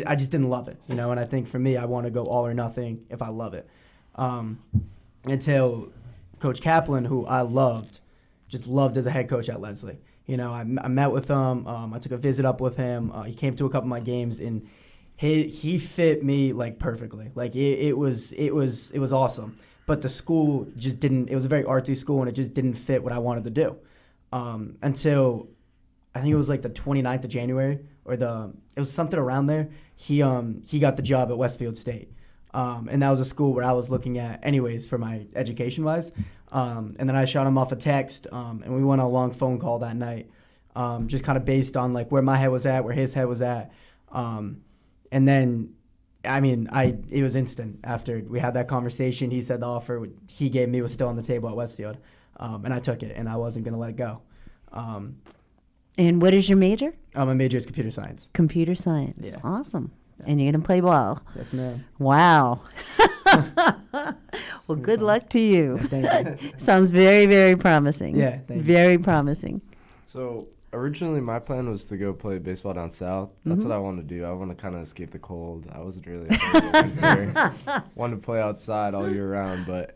Speaker 5: I just didn't love it. And I think for me, I want to go all or nothing if I love it. Until Coach Kaplan, who I loved as a head coach at Leslie. I met with him. I took a visit up with him. He came to a couple of my games, and he fit me like perfectly. Like it was awesome. But the school just didn't. It was a very artsy school, and it just didn't fit what I wanted to do. Until I think it was like the 29th of January, or it was something around there. He got the job at Westfield State. And that was a school where I was looking at anyways for my education-wise. And then I shot him off a text, and we went on a long phone call that night, just kind of based on like where my head was at, where his head was at. And then, it was instant. After we had that conversation, he said the offer he gave me was still on the table at Westfield. And I took it, and I wasn't going to let it go.
Speaker 3: And what is your major?
Speaker 5: My major is computer science.
Speaker 3: Computer science.
Speaker 5: Yeah.
Speaker 3: Awesome. And you're going to play ball.
Speaker 5: Yes, ma'am.
Speaker 3: Wow. Well, good luck to you.
Speaker 5: Thank you.
Speaker 3: Sounds very, very promising.
Speaker 5: Yeah, thank you.
Speaker 3: Very promising.
Speaker 6: So originally my plan was to go play baseball down south. That's what I wanted to do. I want to kind of escape the cold. I wasn't really a fan of winter. Wanted to play outside all year round, but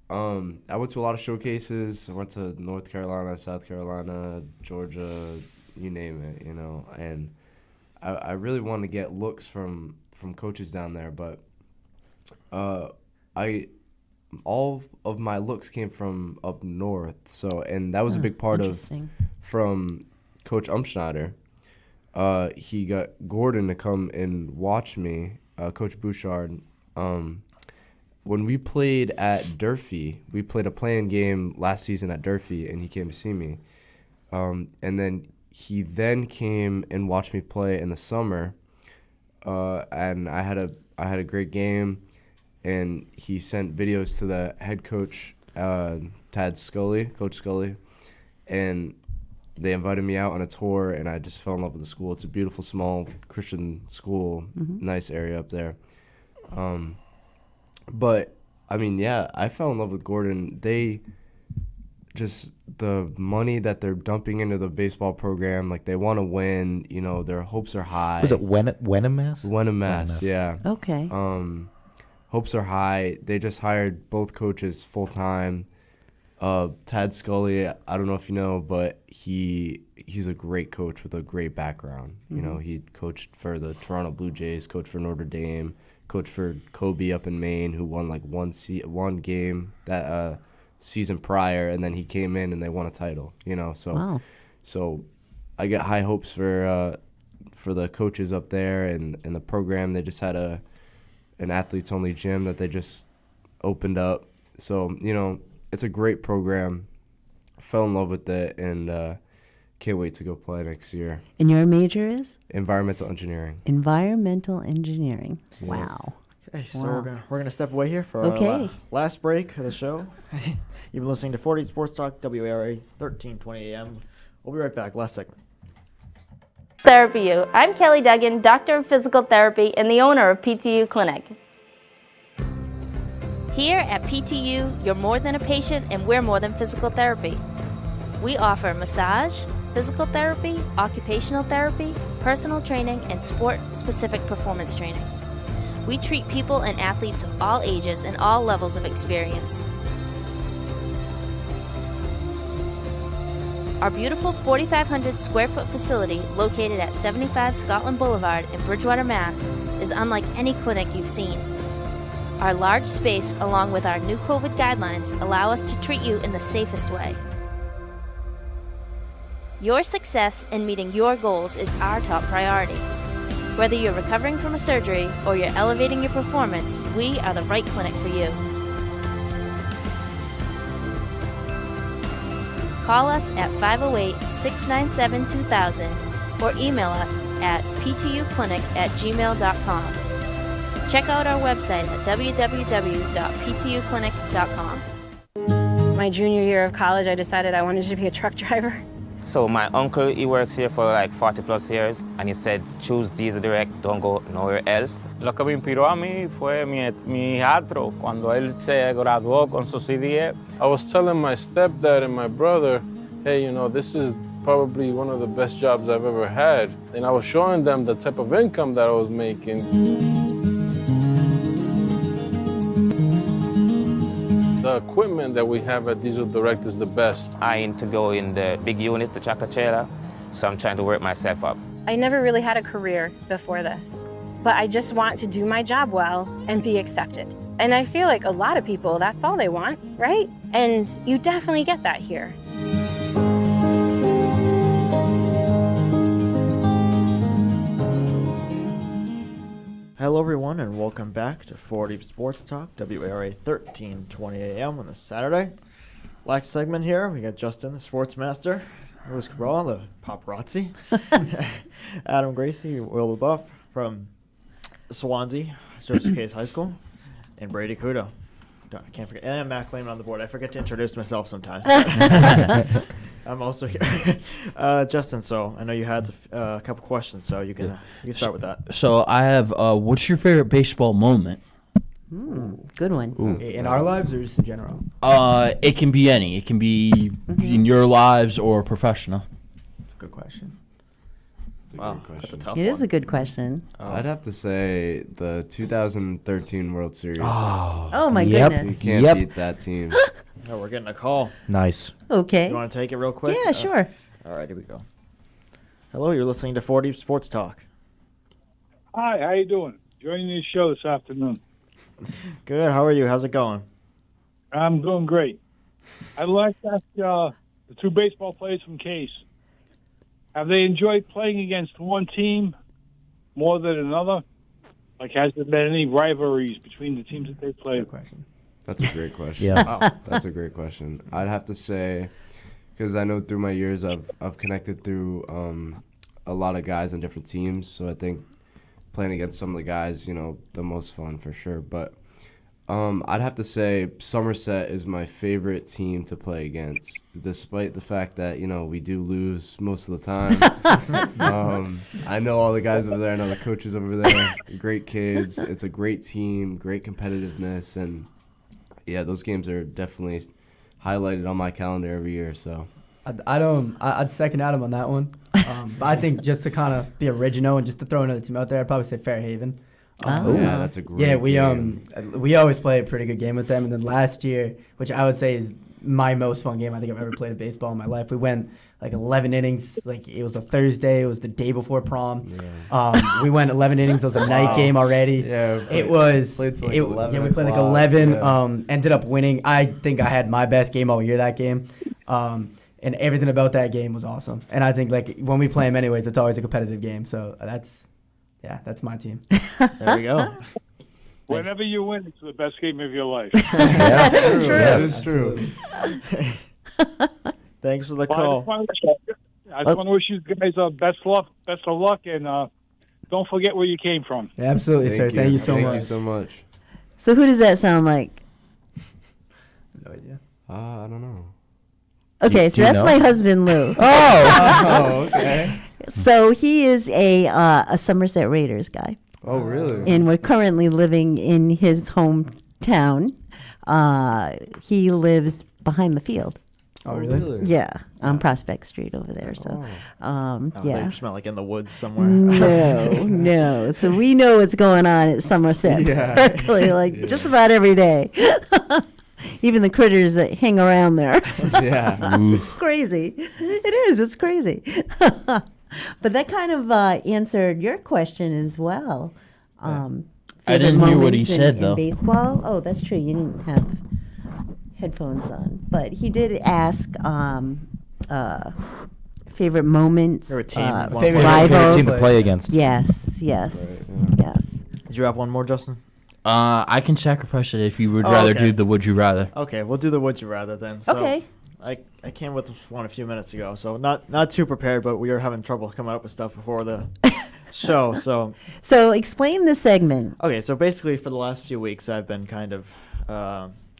Speaker 6: I went to a lot of showcases. I went to North Carolina, South Carolina, Georgia, you name it, and I really want to get looks from coaches down there, but all of my looks came from up north. So, and that was a big part of from Coach Umschneider. He got Gordon to come and watch me, Coach Bouchard. When we played at Durfee, we played a playing game last season at Durfee, and he came to see me. And then he came and watched me play in the summer, and I had a great game. And he sent videos to the head coach, Coach Scully, and they invited me out on a tour, and I just fell in love with the school. It's a beautiful, small Christian school, nice area up there. But, I mean, yeah, I fell in love with Gordon. The money that they're dumping into the baseball program, like they want to win, their hopes are high.
Speaker 4: Was it Wenham, Mass?
Speaker 6: Wenham, Mass, yeah.
Speaker 3: Okay.
Speaker 6: Hopes are high. They just hired both coaches full-time. Tad Scully, I don't know if you know, but he's a great coach with a great background. He coached for the Toronto Blue Jays, coached for Notre Dame, coached for Kobe up in Maine, who won like one game that season prior, and then he came in and they won a title. So I get high hopes for the coaches up there and the program. They just had an athletes only gym that they just opened up. So, it's a great program. Fell in love with it and can't wait to go play next year.
Speaker 3: And your major is?
Speaker 6: Environmental engineering.
Speaker 3: Environmental engineering. Wow.
Speaker 7: Okay, so we're gonna step away here for our last break of the show. You've been listening to 40 Sports Talk, WARA, 1320 AM. We'll be right back. Last segment.
Speaker 8: Therapy U. I'm Kelly Duggan, Doctor of Physical Therapy and the owner of PTU Clinic. Here at PTU, you're more than a patient and we're more than physical therapy. We offer massage, physical therapy, occupational therapy, personal training, and sport-specific performance training. We treat people and athletes of all ages and all levels of experience. Our beautiful 4,500 square foot facility located at 75 Scotland Boulevard in Bridgewater, Mass. is unlike any clinic you've seen. Our large space, along with our new COVID guidelines, allow us to treat you in the safest way. Your success in meeting your goals is our top priority. Whether you're recovering from a surgery or you're elevating your performance, we are the right clinic for you. Call us at 508-697-2000 or email us at ptuclinic@gmail.com. Check out our website at www.ptuclinic.com.
Speaker 9: My junior year of college, I decided I wanted to be a truck driver.
Speaker 10: So my uncle, he works here for like 40 plus years, and he said, choose Diesel Direct, don't go nowhere else.
Speaker 11: Lo que me inspiró a mí fue mi hijastro cuando él se graduó con su CDE.
Speaker 12: I was telling my stepdad and my brother, hey, this is probably one of the best jobs I've ever had. And I was showing them the type of income that I was making. The equipment that we have at Diesel Direct is the best.
Speaker 10: I aim to go in the big unit, the tractor trailer, so I'm trying to work myself up.
Speaker 9: I never really had a career before this, but I just want to do my job well and be accepted. And I feel like a lot of people, that's all they want, right? And you definitely get that here.
Speaker 7: Hello, everyone, and welcome back to 4 Sports Talk, WARA 1320 AM on this Saturday. Last segment here, we got Justin, the sports master, Luis Cabral, the paparazzi, Adam Gracie, Will LaBeouf from Swansea, Joseph Case High School, and Brady Kudo. I can't forget. And Matt Clayman on the board. I forget to introduce myself sometimes. I'm also here. Justin, so I know you had a couple questions, so you can start with that.
Speaker 2: So I have, what's your favorite baseball moment?
Speaker 3: Good one.
Speaker 5: In our lives or just in general?
Speaker 2: It can be any. It can be in your lives or professional.
Speaker 5: That's a good question.
Speaker 7: Wow, that's a tough
Speaker 3: It
Speaker 7: one.
Speaker 3: is a good question.
Speaker 6: I'd have to say the 2013 World Series.
Speaker 3: Oh my
Speaker 6: You
Speaker 3: goodness.
Speaker 6: can't beat that team.
Speaker 7: Oh, we're getting a call.
Speaker 4: Nice.
Speaker 3: Okay.
Speaker 7: You want to take it real quick?
Speaker 3: Yeah, sure.
Speaker 7: All right, here we go. Hello, you're listening to 4 Sports Talk.
Speaker 13: Hi, how you doing? Joining the show this afternoon.
Speaker 7: Good. How are you? How's it going?
Speaker 13: I'm doing great. I'd like to ask the two baseball players from Case, have they enjoyed playing against one team more than another? Like, has there been any rivalries between the teams that they played?
Speaker 6: That's a great question.
Speaker 4: Yeah.
Speaker 6: That's a great question. I'd have to say, because I know through my years I've connected through a lot of guys on different teams, so I think playing against some of the guys, the most fun for sure. But I'd have to say Somerset is my favorite team to play against, despite the fact that, we do lose most of the time. I know all the guys over there. I know the coaches over there. Great kids. It's a great team, great competitiveness. And, yeah, those games are definitely highlighted on my calendar every year. So
Speaker 5: I'd second Adam on that one. But I think just to kind of be original and just to throw another team out there, I'd probably say Fairhaven.
Speaker 6: Yeah, that's a great
Speaker 5: game. We always play a pretty good game with them. And then last year, which I would say is my most fun game I think I've ever played in baseball in my life, we went like 11 innings. Like, it was a Thursday. It was the day before prom. Yeah. We went 11 innings. It was a night game already.
Speaker 6: Yeah,
Speaker 5: it was.
Speaker 6: Played till like 11
Speaker 5: yeah, we played like 11. Yeah. Ended up winning. I think I had my best game all year that game. And everything about that game was awesome. And I think, like, when we play them anyways, it's always a competitive game. So that's my team.
Speaker 7: There we go.
Speaker 13: Whenever you win, it's the best game of your life.
Speaker 7: That's true.
Speaker 6: That's true.
Speaker 7: Thanks for the
Speaker 13: Well,
Speaker 7: call.
Speaker 13: I just want to wish you guys best of luck, and don't forget where you came from.
Speaker 5: Yeah, absolutely, sir. Thank you so much.
Speaker 6: Thank you so much.
Speaker 3: So who does that sound like?
Speaker 5: No idea.
Speaker 6: I don't know.
Speaker 3: Okay,
Speaker 4: Do
Speaker 3: so
Speaker 4: you
Speaker 3: that's
Speaker 4: know?
Speaker 3: my husband, Lou.
Speaker 6: Oh, okay.
Speaker 3: So he is a Somerset Raiders guy.
Speaker 6: Oh, really?
Speaker 3: And we're currently living in his hometown. He lives behind the field.
Speaker 5: Oh, really?
Speaker 3: Yeah, on Prospect Street over there. So,
Speaker 7: They smell like in the woods somewhere.
Speaker 3: No. So we know what's going on at Somerset Berkeley, like just about every day. Even the critters that hang around there.
Speaker 6: Yeah.
Speaker 3: It's crazy. It is. It's crazy. But that kind of answered your question as well.
Speaker 2: I didn't hear what he said,
Speaker 3: in
Speaker 2: though.
Speaker 3: Baseball? Oh, that's true. You didn't have headphones on. But he did ask favorite moments.
Speaker 7: Favorite team.
Speaker 5: Favorite
Speaker 3: rivals.
Speaker 4: team to play against.
Speaker 3: Yes.
Speaker 6: Right,
Speaker 3: Yes.
Speaker 7: Did you have one more, Justin?
Speaker 2: I can sacrifice it if you would rather
Speaker 7: okay.
Speaker 2: do the would you rather.
Speaker 7: Okay, we'll do the would you rather then. So
Speaker 3: Okay.
Speaker 7: I came with this one a few minutes ago, so not too prepared, but we were having trouble coming up with stuff before the show.
Speaker 3: So explain the segment.
Speaker 7: Okay, so basically for the last few weeks, I've been kind of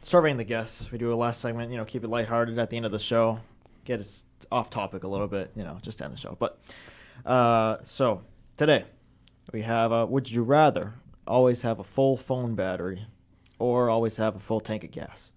Speaker 7: surveying the guests. We do a last segment, keep it lighthearted at the end of the show, get us off topic a little bit, just to end the show. But so today we have would you rather always have a full phone battery or always have a full tank of gas?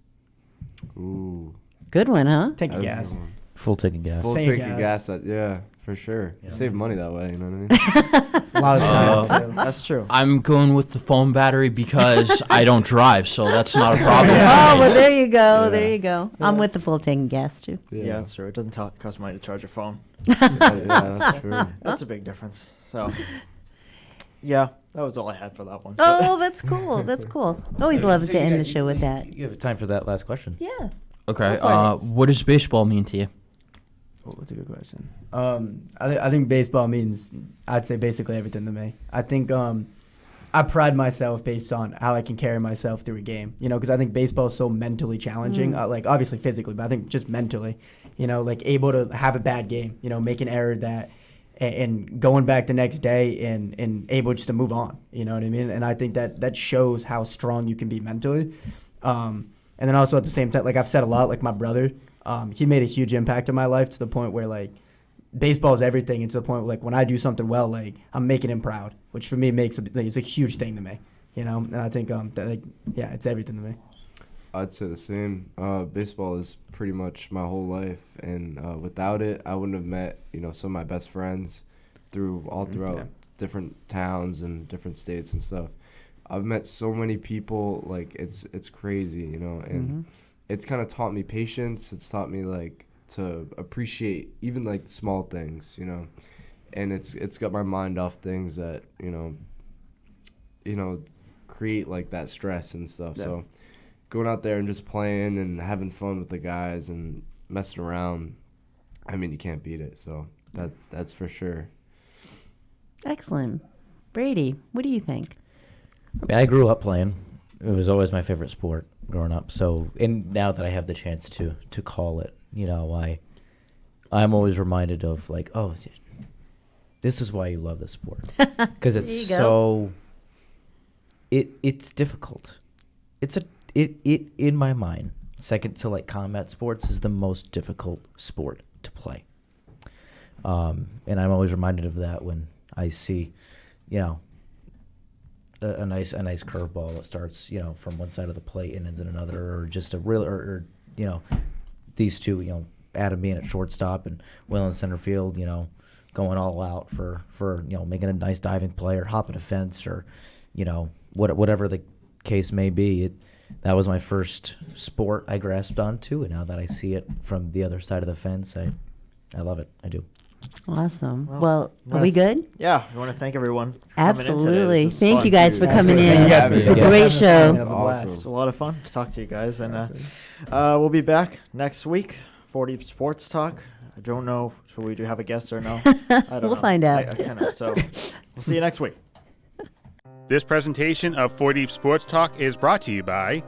Speaker 6: Ooh.
Speaker 3: Good one, huh?
Speaker 5: Tank of
Speaker 6: That's a
Speaker 5: gas.
Speaker 6: good one.
Speaker 4: Full tank of gas.
Speaker 6: Full
Speaker 5: Tank of
Speaker 6: tank of
Speaker 5: gas.
Speaker 6: gas. Yeah, for sure.
Speaker 4: Yeah.
Speaker 6: Save money that way, you know what I mean?
Speaker 5: A lot of time. too.
Speaker 7: That's true.
Speaker 2: I'm going with the phone battery because I don't drive, so that's not a problem.
Speaker 3: Oh, well, there you go.
Speaker 6: Yeah.
Speaker 3: There you go. I'm with the full tank of gas, too.
Speaker 7: Yeah, that's true. It doesn't cost money to charge your phone.
Speaker 6: Yeah, that's true.
Speaker 7: That's a big difference. So, yeah, that was all I had for that one.
Speaker 3: Oh, that's cool. That's cool. Always love to end the show with that.
Speaker 4: You have time for that last question.
Speaker 3: Yeah.
Speaker 2: Okay,
Speaker 3: Go for
Speaker 2: what does baseball mean to you?
Speaker 5: Oh, that's a good question. I think baseball means, I'd say, basically everything to me. I think I pride myself based on how I can carry myself through a game, because I think baseball is so mentally challenging, like obviously physically, but I think just mentally, like able to have a bad game, make an error that, and going back the next day and able just to move on, you know what I mean? And I think that shows how strong you can be mentally. And then also at the same time, like I've said a lot, like my brother, he made a huge impact in my life to the point where like baseball is everything, and to the point where like when I do something well, like I'm making him proud, which for me it's a huge thing to me, And I think that it's everything to me.
Speaker 6: I'd say the same. Baseball is pretty much my whole life, and without it, I wouldn't have met some of my best friends throughout different towns and different states and stuff. I've met so many people, like it's crazy, and it's kind of taught me patience. It's taught me like to appreciate even like small things, and it's got my mind off things that create like that stress and stuff.
Speaker 7: Yeah.
Speaker 6: So going out there and just playing and having fun with the guys and messing around, I mean, you can't beat it. So that's for sure.
Speaker 3: Excellent. Brady, what do you think?
Speaker 4: I mean, I grew up playing. It was always my favorite sport growing up. So, and now that I have the chance to call it, I'm always reminded of like, oh, this is why you love this sport, because it's so. It's difficult. It in my mind, second to like combat sports, is the most difficult sport to play. And I'm always reminded of that when I see, a nice curveball that starts, from one side of the plate and ends in another, or just a real, or these two, Adam being at shortstop and Will in center field, going all out for making a nice diving play or hopping a fence or, whatever the case may be. That was my first sport I grasped onto, and now that I see it from the other side of the fence, I love it. I do.
Speaker 3: Awesome. Well, are we good?
Speaker 7: Yeah, we want to thank everyone for
Speaker 3: Absolutely.
Speaker 7: coming in today.
Speaker 3: Thank you guys for coming in. It's a
Speaker 7: Yeah.
Speaker 3: great show.
Speaker 7: It was awesome. It's a lot of fun to talk to you guys, and we'll be back next week for Deep Sports Talk. I don't know if we do have a guest or no. I don't know.
Speaker 3: We'll find out.
Speaker 7: I kind of, so we'll see you next week.
Speaker 1: This presentation of 4 Deep Sports Talk is brought to you by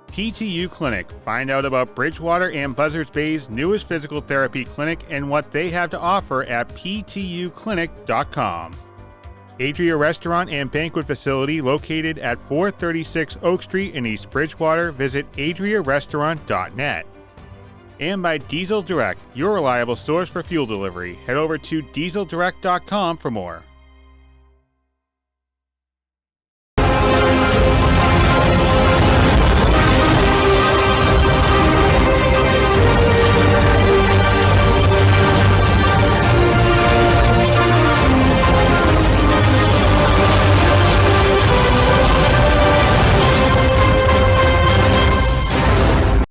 Speaker 1: PTU Clinic. Find out about Bridgewater and Buzzards Bay's newest physical therapy clinic and what they have to offer at ptuclinic.com. Adria Restaurant and Banquet Facility located at 436 Oak Street in East Bridgewater. Visit adriarestaurant.net. And by Diesel Direct, your reliable source for fuel delivery. Head over to dieseldirect.com for more.